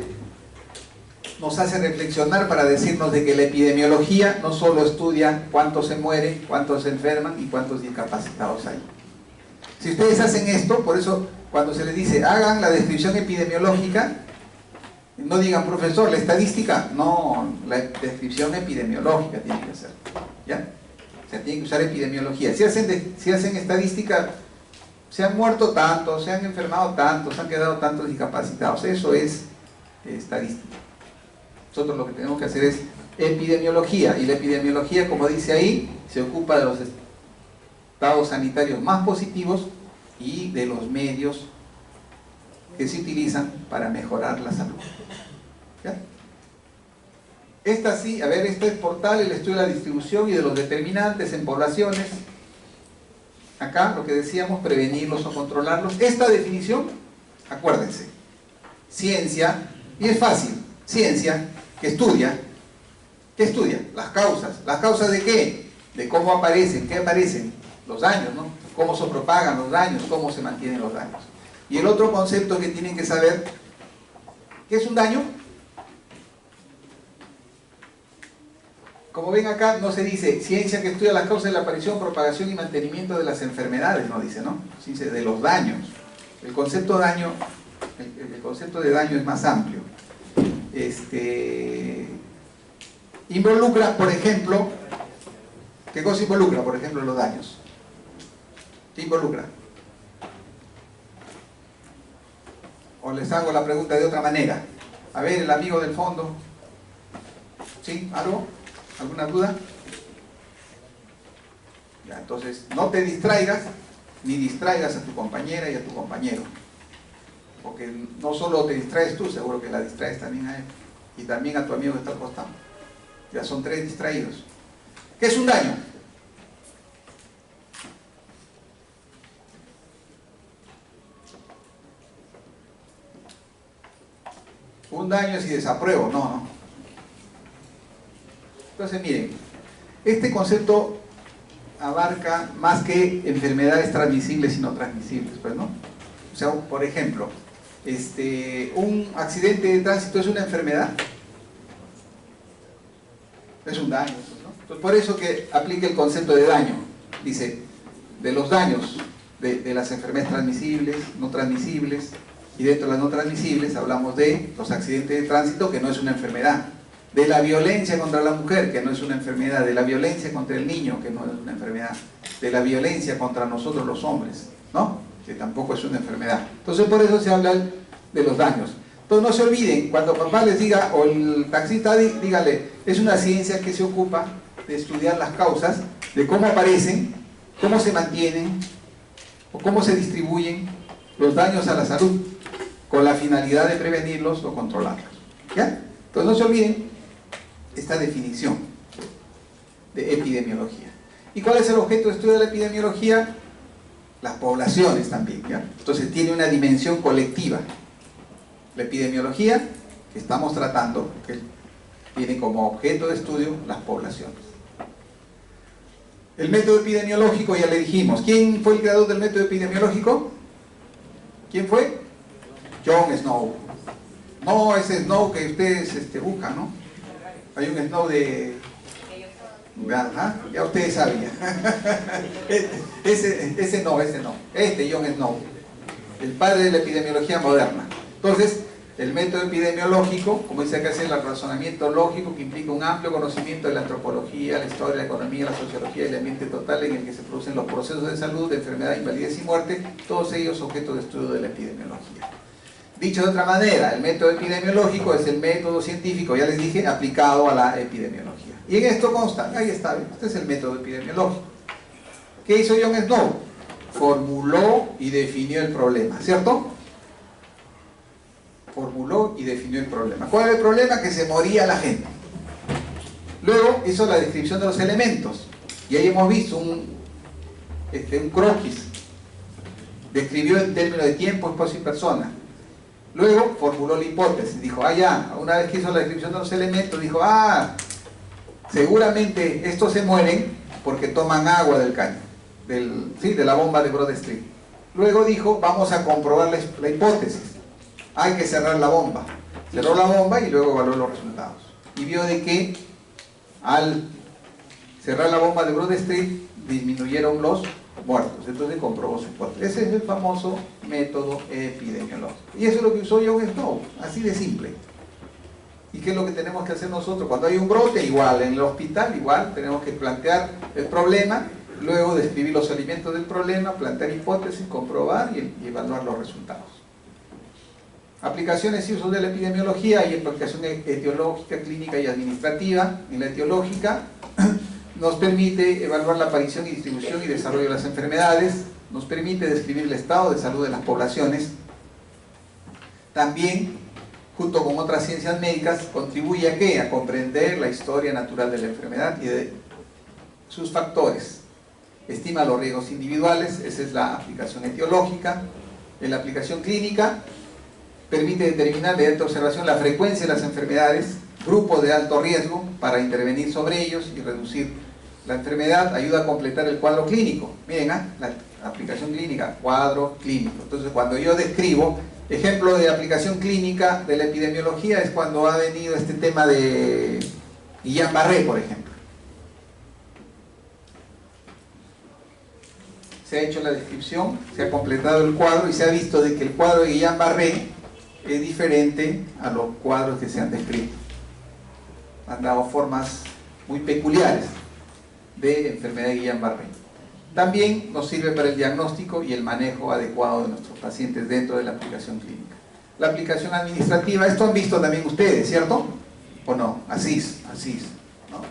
nos hace reflexionar para decirnos de que la epidemiología no solo estudia cuántos se mueren, cuántos se enferman y cuántos discapacitados hay. Si ustedes hacen esto, por eso cuando se les dice hagan la descripción epidemiológica, no digan profesor, la estadística, no, la descripción epidemiológica tiene que hacer, ¿ya? O sea, tienen que usar epidemiología. Si hacen estadística, se han muerto tantos, se han enfermado tantos, se han quedado tantos discapacitados, eso es estadística. Nosotros lo que tenemos que hacer es epidemiología, y la epidemiología, como dice ahí, se ocupa de los estados sanitarios más positivos y de los medios que se utilizan para mejorar la salud. ¿Ya? Esta sí, a ver, este es portal, el estudio de la distribución y de los determinantes en poblaciones. Acá lo que decíamos, prevenirlos o controlarlos. Esta definición, acuérdense, ciencia, y es fácil, ciencia, ¿qué estudia? Las causas. ¿Las causas de qué? De cómo aparecen, qué aparecen, los daños, ¿no? Cómo se propagan los daños, cómo se mantienen los daños. Y el otro concepto que tienen que saber, ¿qué es un daño? Como ven acá, no se dice ciencia que estudia las causas de la aparición, propagación y mantenimiento de las enfermedades, no dice, ¿no? Se dice de los daños. El concepto daño, el concepto de daño es más amplio. Involucra, por ejemplo, ¿qué cosa involucra? Por ejemplo, los daños. ¿Qué involucra? O les hago la pregunta de otra manera. A ver, el amigo del fondo. ¿Sí? ¿Algo? ¿Alguna duda? Ya, entonces, no te distraigas, ni distraigas a tu compañera y a tu compañero. Porque no solo te distraes tú, seguro que la distraes también a él. Y también a tu amigo que está acostado. Ya son 3 distraídos. ¿Qué es un daño? Un daño si desapruebo, no. Entonces miren, este concepto abarca más que enfermedades transmisibles y no transmisibles, pues, ¿no? O sea, por ejemplo, un accidente de tránsito es una enfermedad. Es un daño, ¿no? Entonces, por eso que aplica el concepto de daño. Dice, de los daños de las enfermedades transmisibles, no transmisibles, y dentro de las no transmisibles hablamos de los accidentes de tránsito, que no es una enfermedad, de la violencia contra la mujer, que no es una enfermedad, de la violencia contra el niño, que no es una enfermedad, de la violencia contra nosotros los hombres, ¿no? Que tampoco es una enfermedad. Entonces por eso se habla de los daños. Entonces no se olviden, cuando papá les diga, o el taxista, dígale, es una ciencia que se ocupa de estudiar las causas, de cómo aparecen, cómo se mantienen, o cómo se distribuyen los daños a la salud, con la finalidad de prevenirlos o controlarlos. ¿Ya? Entonces no se olviden esta definición de epidemiología. ¿Y cuál es el objeto de estudio de la epidemiología? Las poblaciones también, ¿ya? Entonces tiene una dimensión colectiva. La epidemiología que estamos tratando, que tiene como objeto de estudio las poblaciones. El método epidemiológico ya le dijimos. ¿Quién fue el creador del método epidemiológico? ¿Quién fue? John Snow. No ese Snow que ustedes buscan, ¿no? Hay un Snow de... Ajá, ya ustedes sabían. Ese no. Este John Snow, el padre de la epidemiología moderna. Entonces, el método epidemiológico, como dice acá, es el razonamiento lógico que implica un amplio conocimiento de la antropología, la historia, la economía, la sociología y el ambiente total en el que se producen los procesos de salud, de enfermedad, invalidez y muerte, todos ellos objeto de estudio de la epidemiología. Dicho de otra manera, el método epidemiológico es el método científico, ya les dije, aplicado a la epidemiología. Y en esto consta, ahí está, este es el método epidemiológico. ¿Qué hizo John Snow? Formuló y definió el problema, ¿cierto? Formuló y definió el problema. ¿Cuál era el problema? Que se moría la gente. Luego hizo la descripción de los elementos. Y ahí hemos visto un croquis. Describió en términos de tiempo, espacio y persona. Luego formuló la hipótesis. Dijo, una vez que hizo la descripción de los elementos, dijo, seguramente estos se mueren porque toman agua del caño, de la bomba de Broad Street. Luego dijo, vamos a comprobar la hipótesis. Hay que cerrar la bomba. Cerró la bomba y luego evaluó los resultados. Y vio de que al cerrar la bomba de Broad Street disminuyeron los muertos. Entonces comprobó su hipótesis. Ese es el famoso método epidemiológico. Y eso es lo que usó John Snow, así de simple. ¿Y qué es lo que tenemos que hacer nosotros? Cuando hay un brote, igual, en el hospital, igual, tenemos que plantear el problema, luego describir los elementos del problema, plantear hipótesis, comprobar y evaluar los resultados. Aplicaciones y usos de la epidemiología. Hay aplicación etiológica, clínica y administrativa. En la etiológica nos permite evaluar la aparición y distribución y desarrollo de las enfermedades, nos permite describir el estado de salud de las poblaciones. También, junto con otras ciencias médicas, contribuye ¿a qué? A comprender la historia natural de la enfermedad y de sus factores. Estima los riesgos individuales, esa es la aplicación etiológica. En la aplicación clínica, permite determinar de alta observación la frecuencia de las enfermedades, grupos de alto riesgo para intervenir sobre ellos y reducir la enfermedad, ayuda a completar el cuadro clínico. Miren, la aplicación clínica, cuadro clínico. Entonces, cuando yo describo, ejemplo de aplicación clínica de la epidemiología es cuando ha venido este tema de Guillain-Barré, por ejemplo. Se ha hecho la descripción, se ha completado el cuadro y se ha visto de que el cuadro de Guillain-Barré es diferente a los cuadros que se han descrito. Han dado formas muy peculiares de enfermedad de Guillain-Barré. También nos sirve para el diagnóstico y el manejo adecuado de nuestros pacientes dentro de la aplicación clínica. La aplicación administrativa, esto han visto también ustedes, ¿cierto? ¿O no? ASIS, ¿no?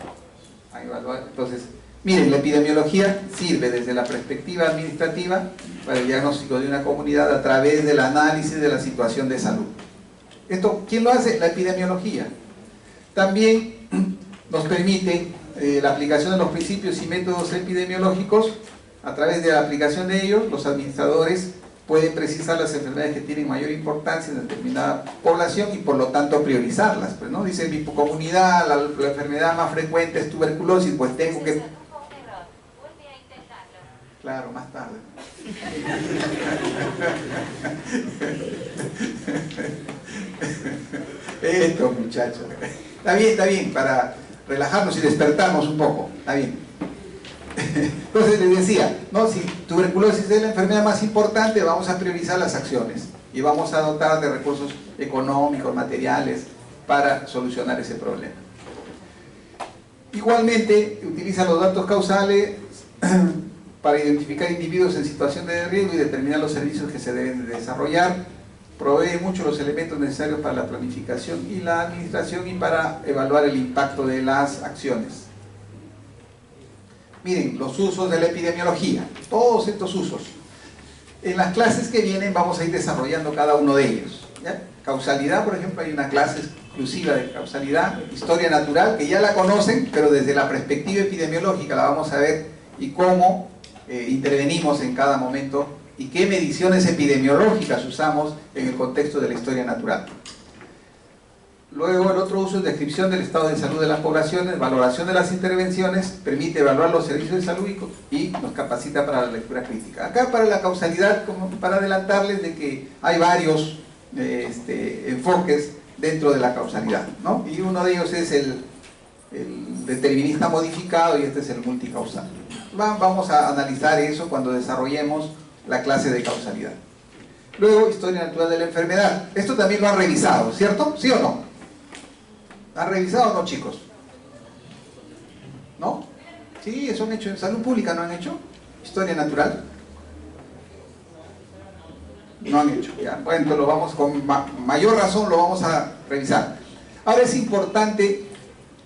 Entonces, miren, la epidemiología sirve desde la perspectiva administrativa para el diagnóstico de una comunidad a través del análisis de la situación de salud. ¿Esto quién lo hace? La epidemiología. También nos permite la aplicación de los principios y métodos epidemiológicos. A través de la aplicación de ellos, los administradores pueden precisar las enfermedades que tienen mayor importancia en determinada población y por lo tanto priorizarlas. Pues, ¿no? Dice, en mi comunidad la enfermedad más frecuente es tuberculosis, pues tengo que... Claro, más tarde. Esto, muchachos. Está bien, relajarnos y despertarnos un poco. Está bien. Entonces les decía, ¿no? Si tuberculosis es la enfermedad más importante, vamos a priorizar las acciones y vamos a dotar de recursos económicos, materiales, para solucionar ese problema. Igualmente, utiliza los datos causales para identificar individuos en situación de riesgo y determinar los servicios que se deben de desarrollar. Provee mucho los elementos necesarios para la planificación y la administración y para evaluar el impacto de las acciones. Miren, los usos de la epidemiología, todos estos usos. En las clases que vienen vamos a ir desarrollando cada uno de ellos, ¿ya? Causalidad, por ejemplo, hay una clase exclusiva de causalidad, historia natural, que ya la conocen, pero desde la perspectiva epidemiológica la vamos a ver y cómo intervenimos en cada momento y qué mediciones epidemiológicas usamos en el contexto de la historia natural. Luego el otro uso es descripción del estado de salud de las poblaciones, valoración de las intervenciones, permite evaluar los servicios de salud y nos capacita para la lectura crítica. Acá para la causalidad, como para adelantarles de que hay varios enfoques dentro de la causalidad, ¿no? Y uno de ellos es el determinista modificado y este es el multicausal. Vamos a analizar eso cuando desarrollemos la clase de causalidad. Luego, historia natural de la enfermedad. Esto también lo han revisado, ¿cierto? ¿Sí o no? ¿Han revisado o no, chicos? ¿No? Sí, eso han hecho en salud pública, ¿no han hecho? Historia natural. No han hecho, ya. Bueno, lo vamos con mayor razón lo vamos a revisar. Ahora es importante,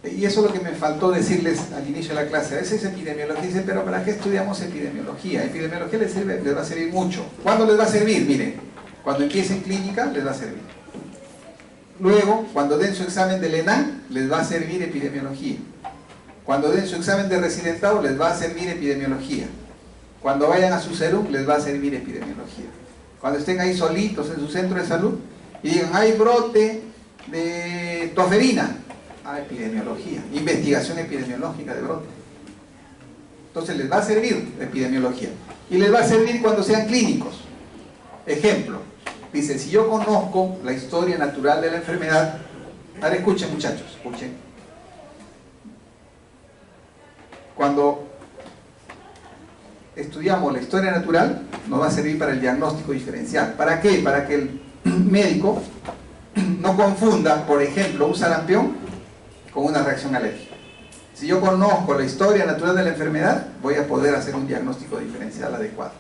y eso es lo que me faltó decirles al inicio de la clase, a veces epidemiología dicen, pero ¿para qué estudiamos epidemiología? Epidemiología les va a servir mucho. ¿Cuándo les va a servir? Miren, cuando empiecen clínica les va a servir. Luego, cuando den su examen del ENAM, les va a servir epidemiología. Cuando den su examen de residentado, les va a servir epidemiología. Cuando vayan a su CERUM, les va a servir epidemiología. Cuando estén ahí solitos en su centro de salud y digan, hay brote de toferina, epidemiología, investigación epidemiológica de brote. Entonces les va a servir epidemiología. Y les va a servir cuando sean clínicos. Ejemplo, dice, si yo conozco la historia natural de la enfermedad, ahora escuchen muchachos, escuchen. Cuando estudiamos la historia natural, nos va a servir para el diagnóstico diferencial. ¿Para qué? Para que el médico no confunda, por ejemplo, un sarampión con una reacción alérgica. Si yo conozco la historia natural de la enfermedad, voy a poder hacer un diagnóstico diferencial adecuado.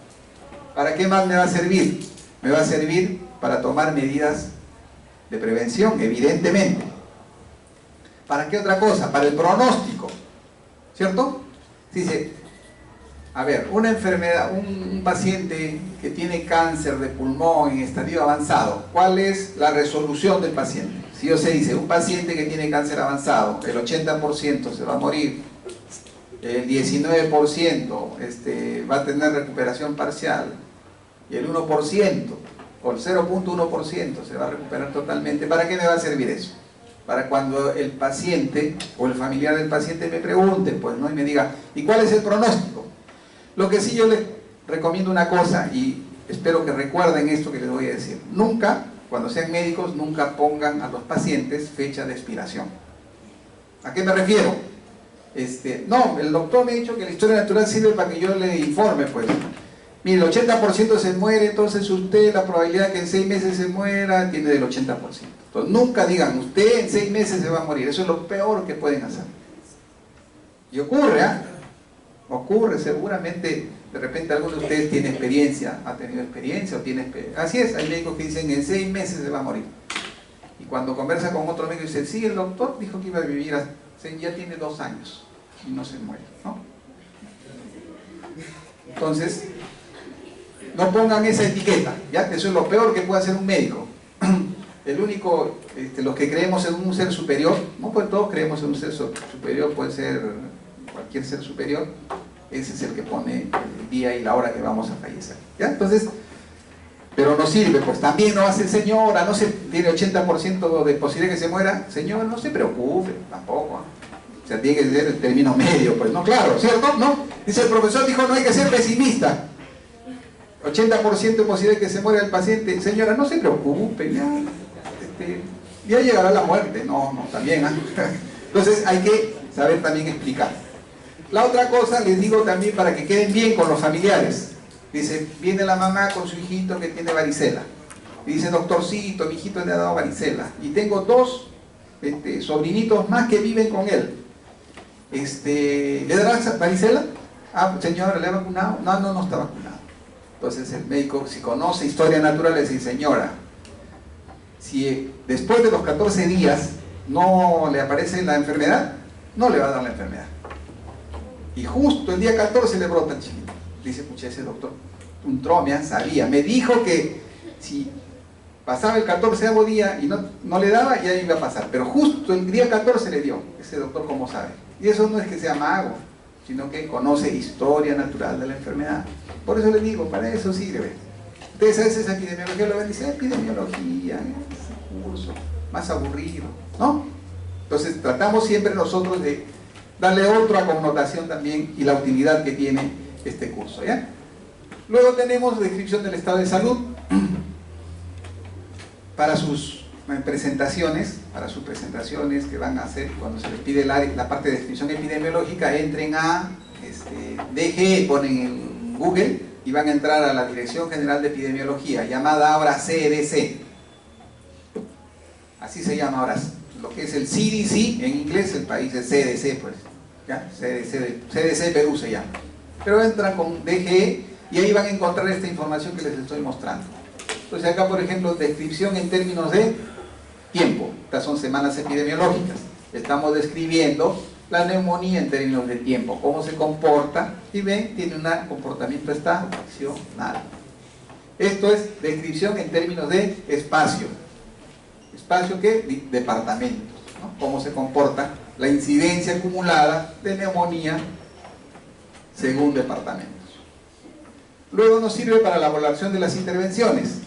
¿Para qué más me va a servir? Me va a servir para tomar medidas de prevención, evidentemente. ¿Para qué otra cosa? Para el pronóstico, ¿cierto? Dice, a ver, una enfermedad, un paciente que tiene cáncer de pulmón en estadio avanzado, ¿cuál es la resolución del paciente? Si se dice, un paciente que tiene cáncer avanzado, el 80% se va a morir, el 19% va a tener recuperación parcial, y el 1%, o el 0.1% se va a recuperar totalmente. ¿Para qué me va a servir eso? Para cuando el paciente o el familiar del paciente me pregunte, pues, ¿no? Y me diga, ¿y cuál es el pronóstico? Lo que sí yo les recomiendo una cosa, y espero que recuerden esto que les voy a decir. Nunca, cuando sean médicos, nunca pongan a los pacientes fecha de expiración. ¿A qué me refiero? No, el doctor me ha dicho que la historia natural sirve para que yo le informe, pues. Mire, el 80% se muere, entonces usted, la probabilidad que en 6 meses se muera, tiene del 80%. Entonces nunca digan, usted en 6 meses se va a morir. Eso es lo peor que pueden hacer. Y ocurre, ¿ah? Ocurre, seguramente, de repente alguno de ustedes tiene experiencia, ha tenido experiencia o tiene experiencia. Así es, hay médicos que dicen, en 6 meses se va a morir. Y cuando conversa con otro médico dice, sí, el doctor dijo que iba a vivir, ya tiene 2 años y no se muere, ¿no? Entonces, no pongan esa etiqueta, ¿ya? Eso es lo peor que puede hacer un médico. El único, los que creemos en un ser superior, no pues todos creemos en un ser superior, puede ser cualquier ser superior, ese es el que pone el día y la hora que vamos a fallecer, ¿ya? Entonces, pero no sirve, pues también no hace señora, no se tiene 80% de posibilidad que se muera, señora, no se preocupe, tampoco, ¿eh? O sea, tiene que ser el término medio, pues, no, claro, ¿cierto? ¿No? Dice el profesor, dijo, no hay que ser pesimista. 80% de posibilidad de que se muera el paciente. Señora, no se preocupe, ya llegará la muerte. No, también, ¿eh? Entonces hay que saber también explicar. La otra cosa, les digo también para que queden bien con los familiares. Dice, viene la mamá con su hijito que tiene varicela. Y dice, doctorcito, mi hijito le ha dado varicela. Y tengo dos sobrinitos más que viven con él. ¿Le dará varicela? Ah, señora, ¿le ha vacunado? No, no está vacunado. Entonces el médico, si conoce historia natural, le dice, señora, si después de los 14 días no le aparece la enfermedad, no le va a dar la enfermedad. Y justo el día 14 le brota el chiquito. Dice, pucha, ese doctor, un tromea, sabía, me dijo que si pasaba el 14º día y no le daba, ya iba a pasar. Pero justo el día 14 le dio. Ese doctor, ¿cómo sabe? Y eso no es que sea mago, sino que conoce historia natural de la enfermedad. Por eso le digo, para eso sirve. Ustedes a veces epidemiología lo ven y dicen, epidemiología, ese curso, más aburrido, ¿no? Entonces tratamos siempre nosotros de darle otra connotación también y la utilidad que tiene este curso, ¿ya? Luego tenemos descripción del estado de salud para sus presentaciones, que van a hacer cuando se les pide la parte de descripción epidemiológica. Entren a DGE, ponen en Google y van a entrar a la Dirección General de Epidemiología, llamada ahora CDC. Así se llama ahora, lo que es el CDC, en inglés el país es CDC, pues, ¿ya? CDC Perú se llama. Pero entran con DGE y ahí van a encontrar esta información que les estoy mostrando. Entonces acá, por ejemplo, descripción en términos de tiempo. Estas son semanas epidemiológicas. Estamos describiendo la neumonía en términos de tiempo, cómo se comporta, y ven, tiene un comportamiento estacional. Esto es descripción en términos de espacio. ¿Espacio qué? Departamentos, ¿no? Cómo se comporta la incidencia acumulada de neumonía según departamentos. Luego nos sirve para la evaluación de las intervenciones.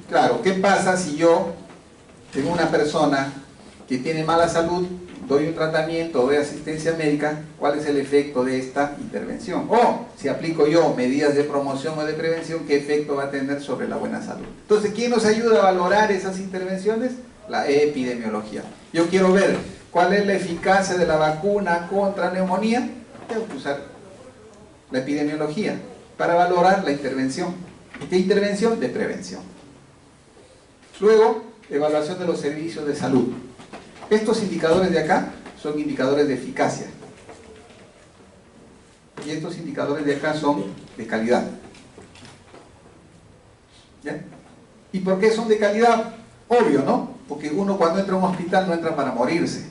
Claro, ¿qué pasa si yo tengo una persona que tiene mala salud, doy un tratamiento, doy asistencia médica? ¿Cuál es el efecto de esta intervención? O si aplico yo medidas de promoción o de prevención, ¿qué efecto va a tener sobre la buena salud? Entonces, ¿quién nos ayuda a valorar esas intervenciones? La epidemiología. Yo quiero ver cuál es la eficacia de la vacuna contra neumonía. Tengo que usar la epidemiología para valorar la intervención. ¿Qué intervención? De prevención. Luego, evaluación de los servicios de salud. Estos indicadores de acá son indicadores de eficacia. Y estos indicadores de acá son de calidad. ¿Ya? ¿Y por qué son de calidad? Obvio, ¿no? Porque uno cuando entra a un hospital no entra para morirse,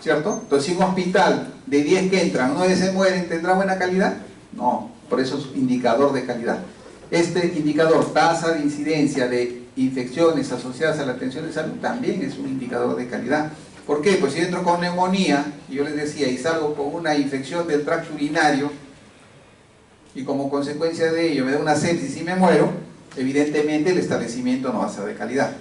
¿cierto? Entonces, si un hospital de 10 que entran, 9 se mueren, ¿tendrá buena calidad? No, por eso es indicador de calidad. Este indicador, tasa de incidencia de infecciones asociadas a la atención de salud, también es un indicador de calidad. ¿Por qué? Pues si entro con neumonía, y yo les decía, y salgo con una infección del tracto urinario, y como consecuencia de ello me da una sepsis y me muero, evidentemente el establecimiento no va a ser de calidad.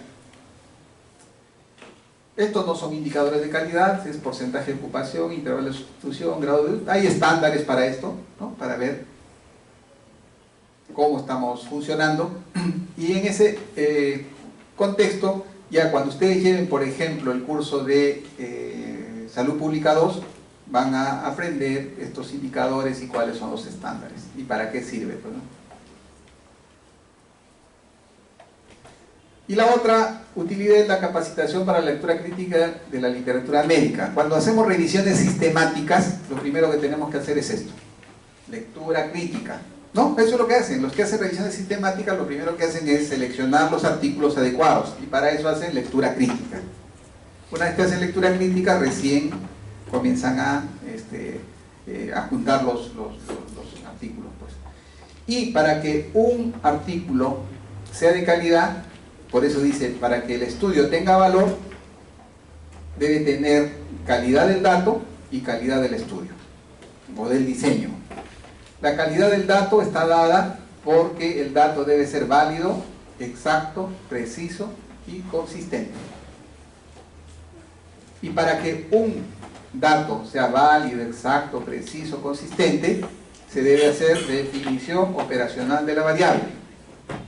Estos no son indicadores de calidad, es porcentaje de ocupación, intervalo de sustitución, grado de... Hay estándares para esto, ¿no? Para ver cómo estamos funcionando. Y en ese contexto, ya cuando ustedes lleven, por ejemplo, el curso de Salud Pública 2, van a aprender estos indicadores y cuáles son los estándares y para qué sirve, pues, ¿no? Y la otra utilidad es la capacitación para la lectura crítica de la literatura médica. Cuando hacemos revisiones sistemáticas, lo primero que tenemos que hacer es esto: lectura crítica. ¿No? Eso es lo que hacen. Los que hacen revisiones sistemáticas, lo primero que hacen es seleccionar los artículos adecuados, y para eso hacen lectura crítica. Una vez que hacen lectura crítica, recién comienzan a juntar los artículos, pues. Y para que un artículo sea de calidad, por eso dice, para que el estudio tenga valor, debe tener calidad del dato y calidad del estudio o del diseño. La calidad del dato está dada porque el dato debe ser válido, exacto, preciso y consistente. Y para que un dato sea válido, exacto, preciso, consistente, se debe hacer definición operacional de la variable.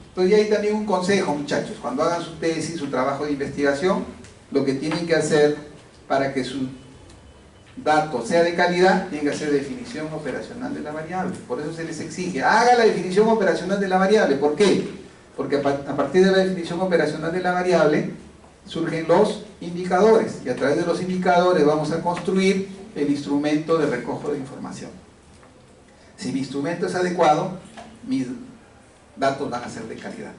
Entonces, ya hay también un consejo, muchachos: cuando hagan su tesis, su trabajo de investigación, lo que tienen que hacer para que su dato sea de calidad, tiene que hacer definición operacional de la variable. Por eso se les exige, haga la definición operacional de la variable. ¿Por qué? Porque a partir de la definición operacional de la variable surgen los indicadores, y a través de los indicadores vamos a construir el instrumento de recojo de información. Si mi instrumento es adecuado, mis datos van a ser de calidad.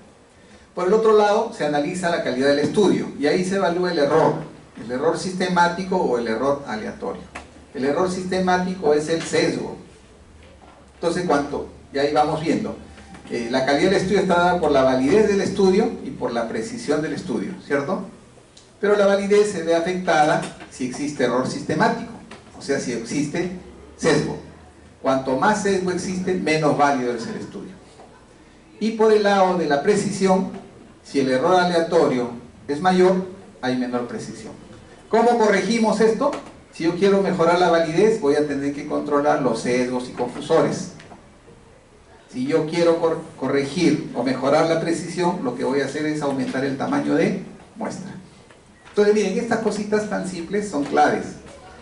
Por el otro lado, se analiza la calidad del estudio, y ahí se evalúa el error sistemático o el error aleatorio. El error sistemático es el sesgo. Entonces, ¿cuánto? Y ahí vamos viendo. La calidad del estudio está dada por la validez del estudio y por la precisión del estudio, ¿cierto? Pero la validez se ve afectada si existe error sistemático, o sea, si existe sesgo. Cuanto más sesgo existe, menos válido es el estudio. Y por el lado de la precisión, si el error aleatorio es mayor, hay menor precisión. ¿Cómo corregimos esto? Si yo quiero mejorar la validez, voy a tener que controlar los sesgos y confusores. Si yo quiero corregir o mejorar la precisión, lo que voy a hacer es aumentar el tamaño de muestra. Entonces miren, estas cositas tan simples son claves,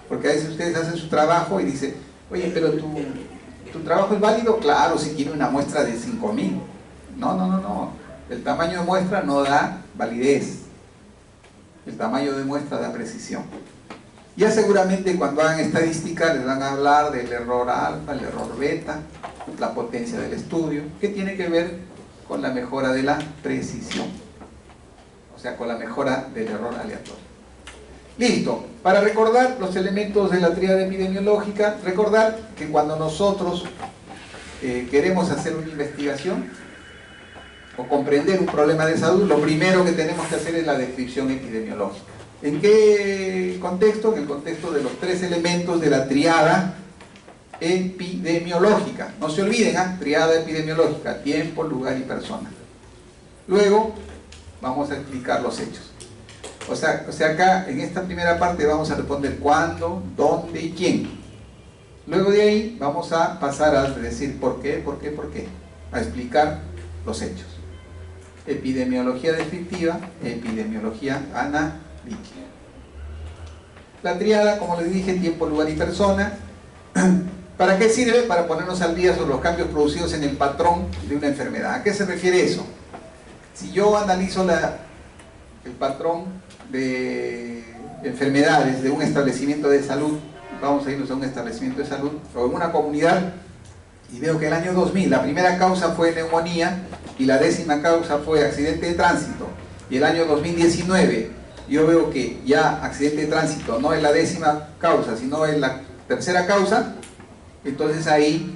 porque a veces ustedes hacen su trabajo y dicen, oye, pero tu trabajo es válido, claro, si quiere una muestra de 5000. No, el tamaño de muestra no da validez, el tamaño de muestra da precisión. Ya seguramente cuando hagan estadística les van a hablar del error alfa, el error beta, la potencia del estudio, que tiene que ver con la mejora de la precisión, o sea, con la mejora del error aleatorio. Listo, para recordar los elementos de la tríada epidemiológica, recordar que cuando nosotros queremos hacer una investigación o comprender un problema de salud, lo primero que tenemos que hacer es la descripción epidemiológica. ¿En qué contexto? En el contexto de los tres elementos de la tríada epidemiológica. No se olviden, tríada epidemiológica: tiempo, lugar y persona. Luego vamos a explicar los hechos. O sea, acá en esta primera parte vamos a responder cuándo, dónde y quién. Luego de ahí vamos a pasar a decir por qué, a explicar los hechos. Epidemiología descriptiva, epidemiología analítica. La tríada, como les dije, tiempo, lugar y persona. ¿Para qué sirve? Para ponernos al día sobre los cambios producidos en el patrón de una enfermedad. ¿A qué se refiere eso? Si yo analizo el patrón de enfermedades de un establecimiento de salud, vamos a irnos a un establecimiento de salud o en una comunidad, y veo que el año 2000 la primera causa fue neumonía y la 10ª causa fue accidente de tránsito, y el año 2019 yo veo que ya accidente de tránsito no es la 10ª causa, sino es la 3ª causa, entonces ahí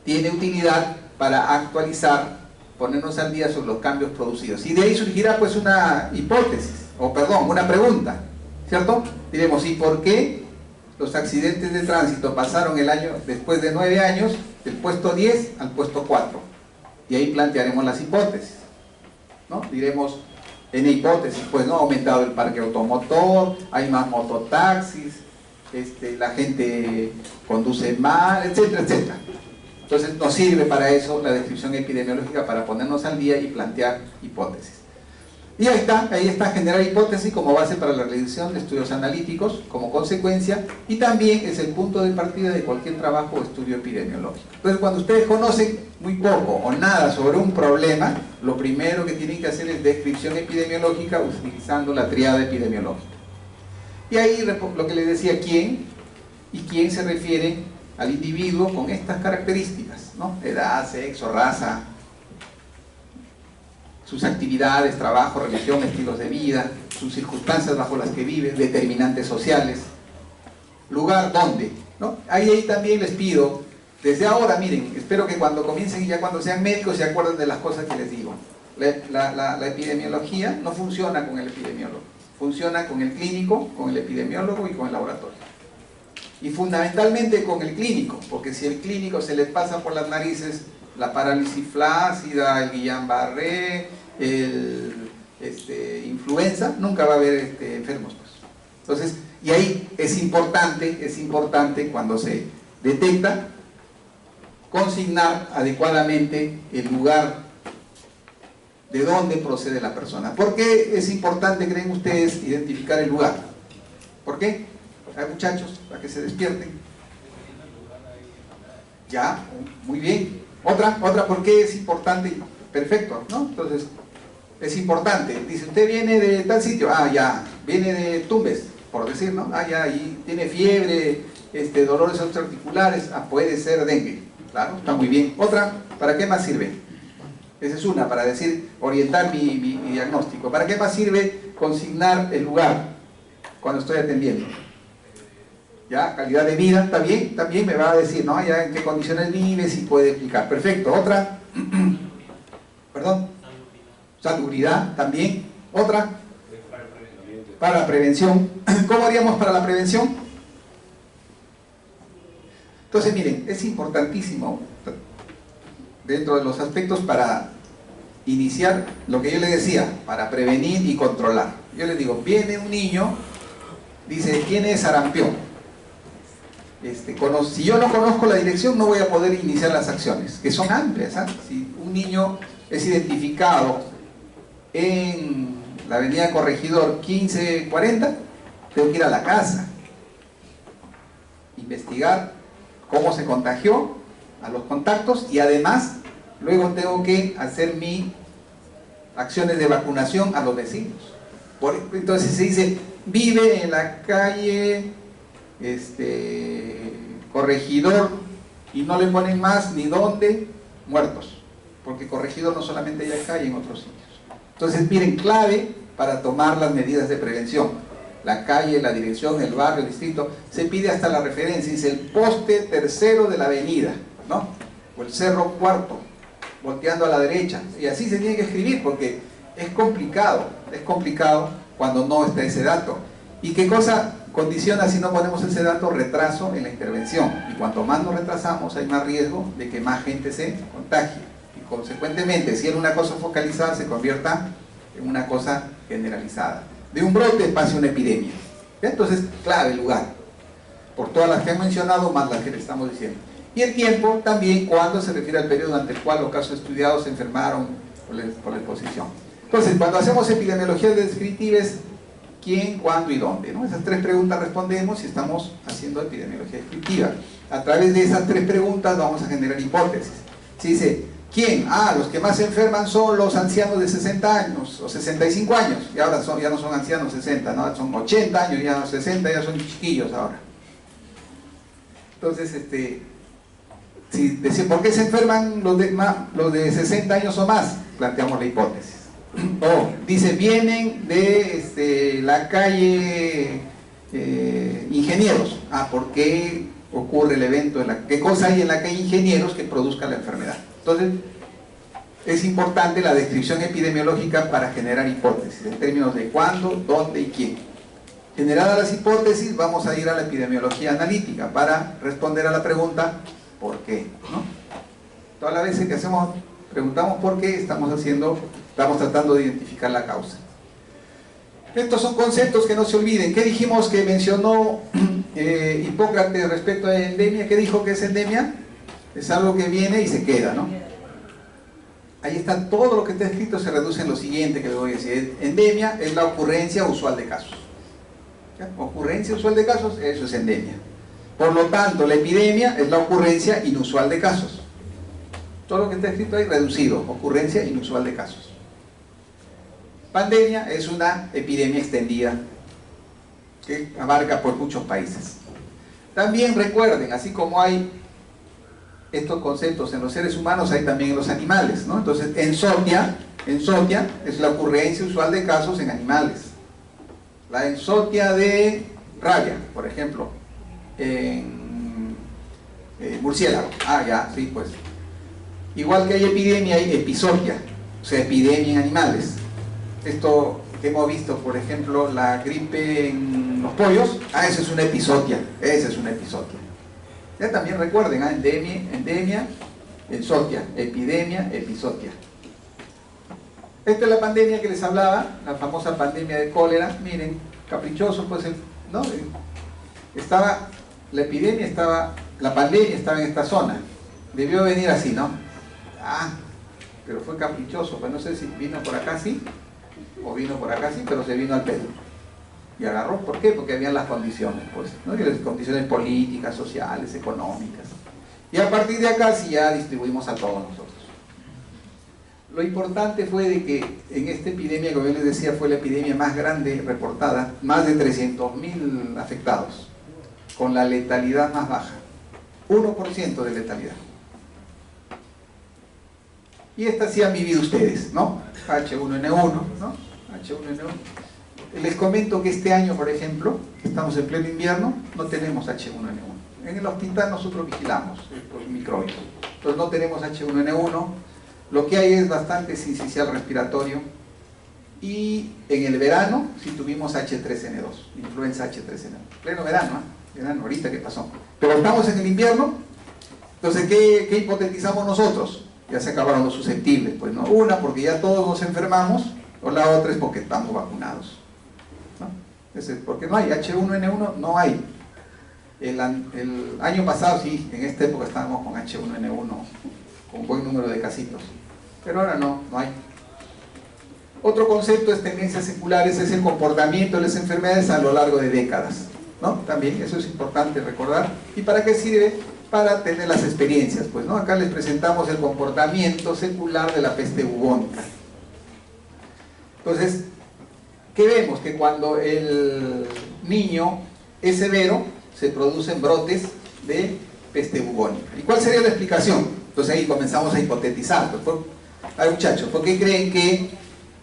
tiene utilidad para actualizar, ponernos al día sobre los cambios producidos. Y de ahí surgirá pues una hipótesis, una pregunta, ¿cierto? Diremos, ¿y por qué los accidentes de tránsito pasaron el año, después de 9 años, del puesto 10 al puesto 4? Y ahí plantearemos las hipótesis, ¿no? Diremos, en hipótesis, pues no ha aumentado el parque automotor, hay más mototaxis, la gente conduce mal, etcétera, etcétera. Entonces nos sirve para eso la descripción epidemiológica, para ponernos al día y plantear hipótesis. Y ahí está generar hipótesis como base para la realización de estudios analíticos como consecuencia, y también es el punto de partida de cualquier trabajo o estudio epidemiológico. Entonces cuando ustedes conocen muy poco o nada sobre un problema, lo primero que tienen que hacer es descripción epidemiológica utilizando la tríada epidemiológica. Y ahí lo que les decía, quién, y quién se refiere al individuo con estas características, ¿no? Edad, sexo, raza, sus actividades, trabajo, religión, estilos de vida, sus circunstancias bajo las que vive, determinantes sociales, lugar, dónde, ¿no? Ahí también les pido, desde ahora, miren, espero que cuando comiencen y ya cuando sean médicos se acuerden de las cosas que les digo. La epidemiología no funciona con el epidemiólogo, funciona con el clínico, con el epidemiólogo y con el laboratorio. Y fundamentalmente con el clínico, porque si el clínico se les pasa por las narices la parálisis flácida, el Guillain-Barré, influenza, nunca va a haber enfermos, pues. Entonces, y ahí es importante cuando se detecta, consignar adecuadamente el lugar de dónde procede la persona. ¿Por qué es importante, creen ustedes, identificar el lugar? ¿Por qué? Hay muchachos, para que se despierten. Ya, muy bien. Otra, ¿por qué es importante? Perfecto, ¿no? Entonces, es importante. Dice, usted viene de tal sitio. Ah, ya. Viene de Tumbes, por decir, ¿no? Ah, ya, y tiene fiebre, dolores articulares. Ah, puede ser dengue. Claro, está muy bien. Otra, ¿para qué más sirve? Esa es una, para decir, orientar mi diagnóstico. ¿Para qué más sirve consignar el lugar cuando estoy atendiendo? Ya, calidad de vida, ¿está bien? También me va a decir, ¿no? Ya en qué condiciones vive, si puede explicar. Perfecto. Otra, perdón. Salubridad, también. Otra, para prevención. ¿Cómo haríamos para la prevención? Entonces, miren, es importantísimo dentro de los aspectos para iniciar lo que yo le decía, para prevenir y controlar. Yo les digo, viene un niño, dice, tiene sarampión. Si yo no conozco la dirección, no voy a poder iniciar las acciones, que son amplias, ¿eh? Si un niño es identificado en la avenida Corregidor 1540, tengo que ir a la casa, investigar cómo se contagió, a los contactos, y además luego tengo que hacer mis acciones de vacunación a los vecinos. Entonces se dice, vive en la calle Corregidor, y no le ponen más ni dónde, muertos, porque Corregidor no solamente hay acá, hay en otros sitios. Entonces, miren, clave para tomar las medidas de prevención: la calle, la dirección, el barrio, el distrito. Se pide hasta la referencia, dice el poste tercero de la avenida, ¿no? O el cerro cuarto, volteando a la derecha, y así se tiene que escribir, porque es complicado cuando no está ese dato. ¿Y qué cosa condiciona si no ponemos ese dato? Retraso en la intervención, y cuanto más nos retrasamos hay más riesgo de que más gente se contagie, y consecuentemente, si era una cosa focalizada, se convierta en una cosa generalizada. De un brote pase una epidemia. Entonces, clave el lugar, por todas las que han mencionado, más las que le estamos diciendo. Y el tiempo también, cuando se refiere al periodo durante el cual los casos estudiados se enfermaron por la exposición. Entonces, cuando hacemos epidemiologías descriptivas, ¿quién, cuándo y dónde? ¿No? Esas tres preguntas respondemos y estamos haciendo epidemiología descriptiva. A través de esas tres preguntas vamos a generar hipótesis. Se dice, ¿quién? Ah, los que más se enferman son los ancianos de 60 años o 65 años. Y ahora ya no son ancianos 60, ¿no? Son 80 años, ya 60, ya son chiquillos ahora. Entonces, ¿por qué se enferman los de 60 años o más? Planteamos la hipótesis. O dice, vienen de la calle Ingenieros. Ah, ¿por qué ocurre el evento? ¿Qué cosa hay en la calle Ingenieros que produzca la enfermedad? Entonces, es importante la descripción epidemiológica para generar hipótesis, en términos de cuándo, dónde y quién. Generadas las hipótesis, vamos a ir a la epidemiología analítica para responder a la pregunta ¿por qué? ¿No? Todas las veces que preguntamos por qué, estamos tratando de identificar la causa. Estos son conceptos que no se olviden. ¿Qué dijimos que mencionó Hipócrates respecto a endemia? ¿Qué dijo que es endemia? Es algo que viene y se queda, ¿no? Ahí está todo lo que está escrito, se reduce en lo siguiente que les voy a decir. Endemia es la ocurrencia usual de casos. ¿Ya? Ocurrencia usual de casos, eso es endemia. Por lo tanto, la epidemia es la ocurrencia inusual de casos. Todo lo que está escrito ahí reducido, ocurrencia inusual de casos. Pandemia es una epidemia extendida que abarca por muchos países. También recuerden, así como hay estos conceptos en los seres humanos, hay también en los animales, ¿no? Entonces, ensotia es la ocurrencia usual de casos en animales. La ensotia de rabia, por ejemplo, en murciélago. Ah, ya, sí, pues. Igual que hay epidemia, hay epizotia, o sea, epidemia en animales. Esto que hemos visto, por ejemplo, la gripe en los pollos, eso es una epizotia, esa es una epizotia. Ya también recuerden, endemia, ensotia, epidemia, epizotia. Esta es la pandemia que les hablaba, la famosa pandemia de cólera. Miren, caprichoso, pues, ¿no? La pandemia estaba en esta zona. Debió venir así, ¿no? Ah, pero fue caprichoso, pues no sé si vino por acá sí, o vino por acá sí, pero se vino al Perú. Y agarró, ¿por qué? Porque habían las condiciones, pues, ¿no? Y las condiciones políticas, sociales, económicas. Y a partir de acá sí ya distribuimos a todos nosotros. Lo importante fue de que en esta epidemia, como yo les decía, fue la epidemia más grande reportada, más de 300.000 afectados, con la letalidad más baja, 1% de letalidad. Y esta sí han vivido ustedes, ¿no? H1N1, ¿no? H1N1. Les comento que este año, por ejemplo, estamos en pleno invierno, no tenemos H1N1. En el hospital nosotros vigilamos los microbios, entonces no tenemos H1N1. Lo que hay es bastante sincicial respiratorio, y en el verano sí tuvimos H3N2, influenza H3N2, pleno verano, verano ahorita que pasó. Pero estamos en el invierno, entonces ¿qué hipotetizamos nosotros? Ya se acabaron los susceptibles, pues no, una porque ya todos nos enfermamos, o la otra es porque estamos vacunados, ¿no? Porque no hay H1N1, no hay. El año pasado sí, en esta época estábamos con H1N1, con buen número de casitos, pero ahora no hay. Otro concepto es tendencias seculares, es el comportamiento de las enfermedades a lo largo de décadas, ¿no? También eso es importante recordar. ¿Y para qué sirve? Para tener las experiencias, pues, ¿no? Acá les presentamos el comportamiento secular de la peste bubónica. Entonces, ¿qué vemos? Que cuando el niño es severo, se producen brotes de peste bubónica. ¿Y cuál sería la explicación? Entonces ahí comenzamos a hipotetizar. Pues, a ver, muchachos, ¿por qué creen que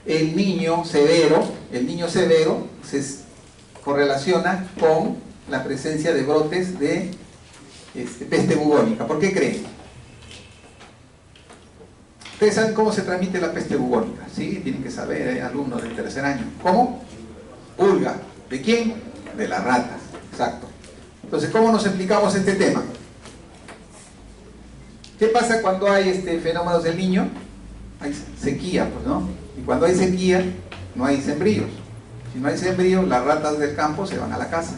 el niño severo se correlaciona con la presencia de brotes de peste bubónica? ¿Por qué creen? Ustedes saben cómo se transmite la peste bubónica, ¿sí? Tienen que saber, alumnos del tercer año. ¿Cómo? Pulga. ¿De quién? De las ratas, exacto. Entonces, ¿cómo nos explicamos este tema? ¿Qué pasa cuando hay fenómenos del niño? Hay sequía, pues, ¿no? Y cuando hay sequía, no hay sembríos. Si no hay sembríos, las ratas del campo se van a la casa.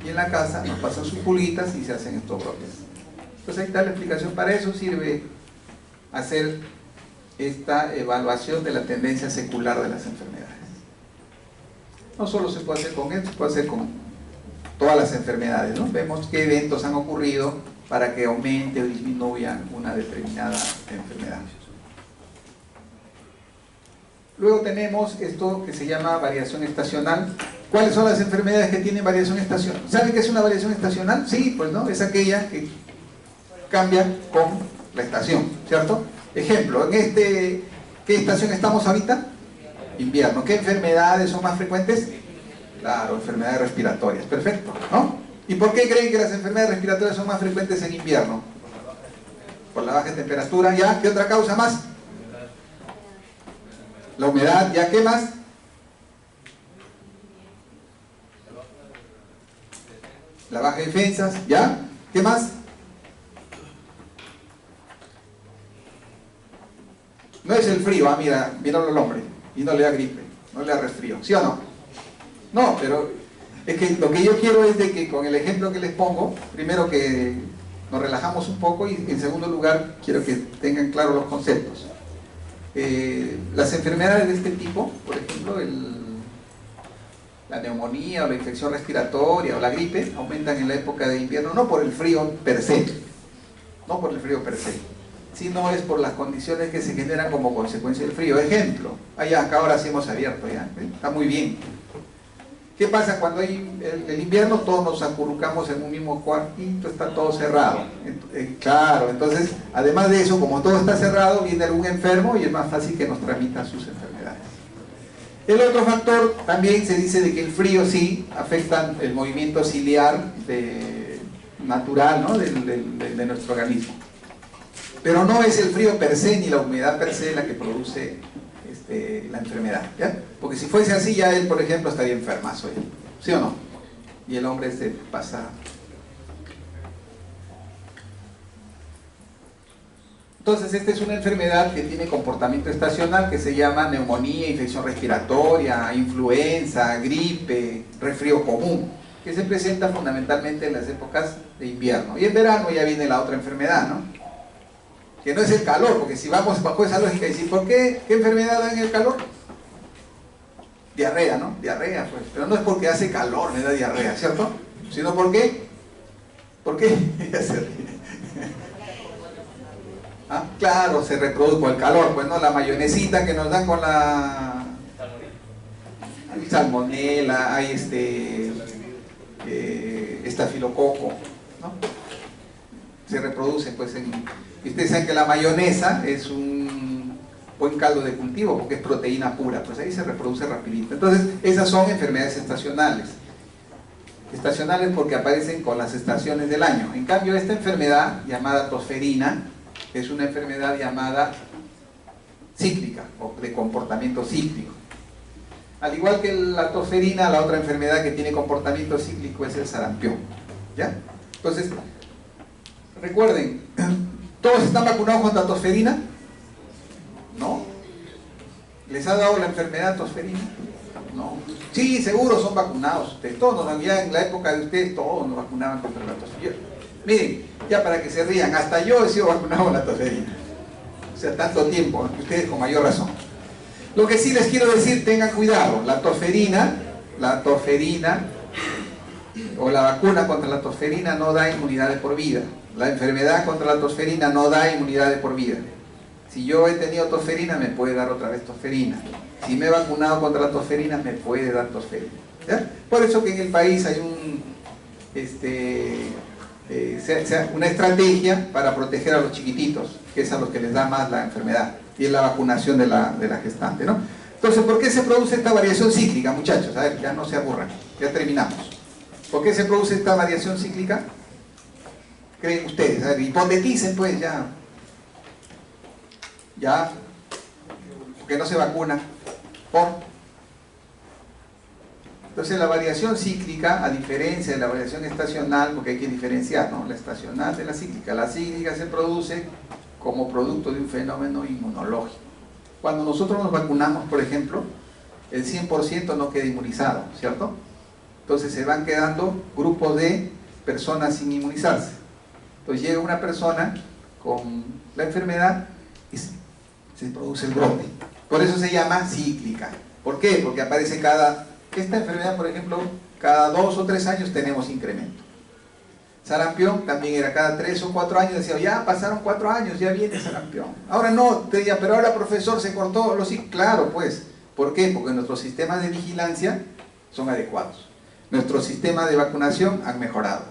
Y en la casa nos pasan sus pulguitas y se hacen estos brotes. Entonces ahí está la explicación. Para eso sirve hacer esta evaluación de la tendencia secular de las enfermedades. No solo se puede hacer con esto, se puede hacer con todas las enfermedades, ¿no? Vemos qué eventos han ocurrido para que aumente o disminuya una determinada enfermedad. Luego tenemos esto que se llama variación estacional. ¿Cuáles son las enfermedades que tienen variación estacional? ¿Saben qué es una variación estacional? Sí, pues no, es aquella que cambia con la estación, ¿cierto? Ejemplo, ¿qué estación estamos ahorita? Invierno. ¿Qué enfermedades son más frecuentes? Claro, enfermedades respiratorias, perfecto, ¿no? ¿Y por qué creen que las enfermedades respiratorias son más frecuentes en invierno? Por la baja temperatura, ¿ya? ¿Qué otra causa más? La humedad, ¿ya? ¿Qué más? La baja defensas, ¿ya? ¿Qué más? No es el frío, míralo al hombre, y no le da gripe, no le da resfrío, ¿sí o no? No, pero es que lo que yo quiero es de que con el ejemplo que les pongo, primero que nos relajamos un poco, y en segundo lugar quiero que tengan claros los conceptos. Las enfermedades de este tipo, por ejemplo, la neumonía o la infección respiratoria o la gripe, aumentan en la época de invierno, no por el frío per se, sino es por las condiciones que se generan como consecuencia del frío. Ejemplo, acá ahora sí hemos abierto, ya, está muy bien. ¿Qué pasa cuando hay el invierno? Todos nos acurrucamos en un mismo cuartito, está todo cerrado. Claro, entonces, además de eso, como todo está cerrado, viene algún enfermo y es más fácil que nos transmitan sus enfermedades. El otro factor, también se dice de que el frío sí afecta el movimiento ciliar natural, ¿no? de nuestro organismo. Pero no es el frío per se ni la humedad per se la que produce la enfermedad, ¿ya? Porque si fuese así, ya él, por ejemplo, estaría enfermazo, ¿ya? ¿Sí o no? Y el hombre se pasa. Entonces, esta es una enfermedad que tiene comportamiento estacional, que se llama neumonía, infección respiratoria, influenza, gripe, resfrío común, que se presenta fundamentalmente en las épocas de invierno. Y en verano ya viene la otra enfermedad, ¿no? Que no es el calor, porque si vamos bajo esa lógica y decir, ¿por qué? ¿Qué enfermedad da en el calor? Diarrea, ¿no? Diarrea, pues. Pero no es porque hace calor, me da diarrea, ¿cierto? Sino porque... ¿Por qué? Ya se ríe. ¿Ah? Claro, se reproduce con el calor, pues, ¿no? La mayonesita que nos dan con la... Hay salmonela, hay estafilococo, ¿no? Se reproduce, pues, y ustedes saben que la mayonesa es un buen caldo de cultivo porque es proteína pura, pues ahí se reproduce rapidito. Entonces, esas son enfermedades estacionales. Estacionales porque aparecen con las estaciones del año. En cambio, esta enfermedad llamada tosferina es una enfermedad llamada cíclica o de comportamiento cíclico. Al igual que la tosferina, la otra enfermedad que tiene comportamiento cíclico es el sarampión. ¿Ya? Entonces, recuerden, ¿todos están vacunados contra tosferina? ¿No? ¿Les ha dado la enfermedad tosferina? No. Sí, seguro son vacunados ustedes. Todos, ya en la época de ustedes, todos nos vacunaban contra la tosferina. Miren, ya para que se rían, hasta yo he sido vacunado con la tosferina. O sea, tanto tiempo, ustedes con mayor razón. Lo que sí les quiero decir, tengan cuidado, la tosferina o la vacuna contra la tosferina no da inmunidad de por vida. La enfermedad contra la tosferina no da inmunidad de por vida. Si yo he tenido tosferina, me puede dar otra vez tosferina. Si me he vacunado contra la tosferina, me puede dar tosferina. ¿Ya? Por eso que en el país hay una estrategia para proteger a los chiquititos, que es a los que les da más la enfermedad, y es la vacunación de la gestante, ¿no? Entonces, ¿por qué se produce esta variación cíclica, muchachos? A ver, ya no se aburran, ya terminamos. ¿Por qué se produce esta variación cíclica? ¿Creen ustedes? A ver, hipoteticen pues ya. ¿Ya? ¿Por qué no se vacuna? ¿Por? Entonces la variación cíclica, a diferencia de la variación estacional, porque hay que diferenciar, ¿no? La estacional de la cíclica. La cíclica se produce como producto de un fenómeno inmunológico. Cuando nosotros nos vacunamos, por ejemplo, el 100% no queda inmunizado, ¿cierto? Entonces se van quedando grupos de personas sin inmunizarse. Entonces llega una persona con la enfermedad y se produce el brote. Por eso se llama cíclica. ¿Por qué? Porque aparece esta enfermedad, por ejemplo, cada 2 o 3 años tenemos incremento. Sarampión también era cada 3 o 4 años, decía, ya pasaron 4 años, ya viene sarampión. Ahora no, te decía, pero ahora profesor se cortó los ciclos. Claro, pues, ¿por qué? Porque nuestros sistemas de vigilancia son adecuados. Nuestros sistemas de vacunación han mejorado.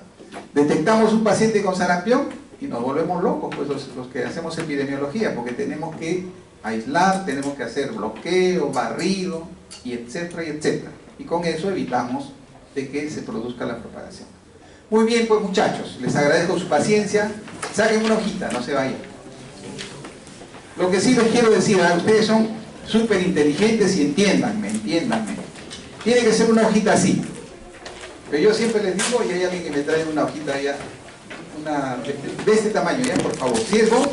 Detectamos un paciente con sarampión y nos volvemos locos, pues los que hacemos epidemiología, porque tenemos que aislar, tenemos que hacer bloqueo, barrido, y etcétera, y etcétera. Y con eso evitamos de que se produzca la propagación. Muy bien, pues muchachos, les agradezco su paciencia. Saquen una hojita, no se vayan. Lo que sí les quiero decir, ustedes son súper inteligentes y entiéndanme. Tiene que ser una hojita así. Pero yo siempre les digo, y hay alguien que me trae una hojita ya, de este tamaño, ya, por favor. ¿Sí es vos?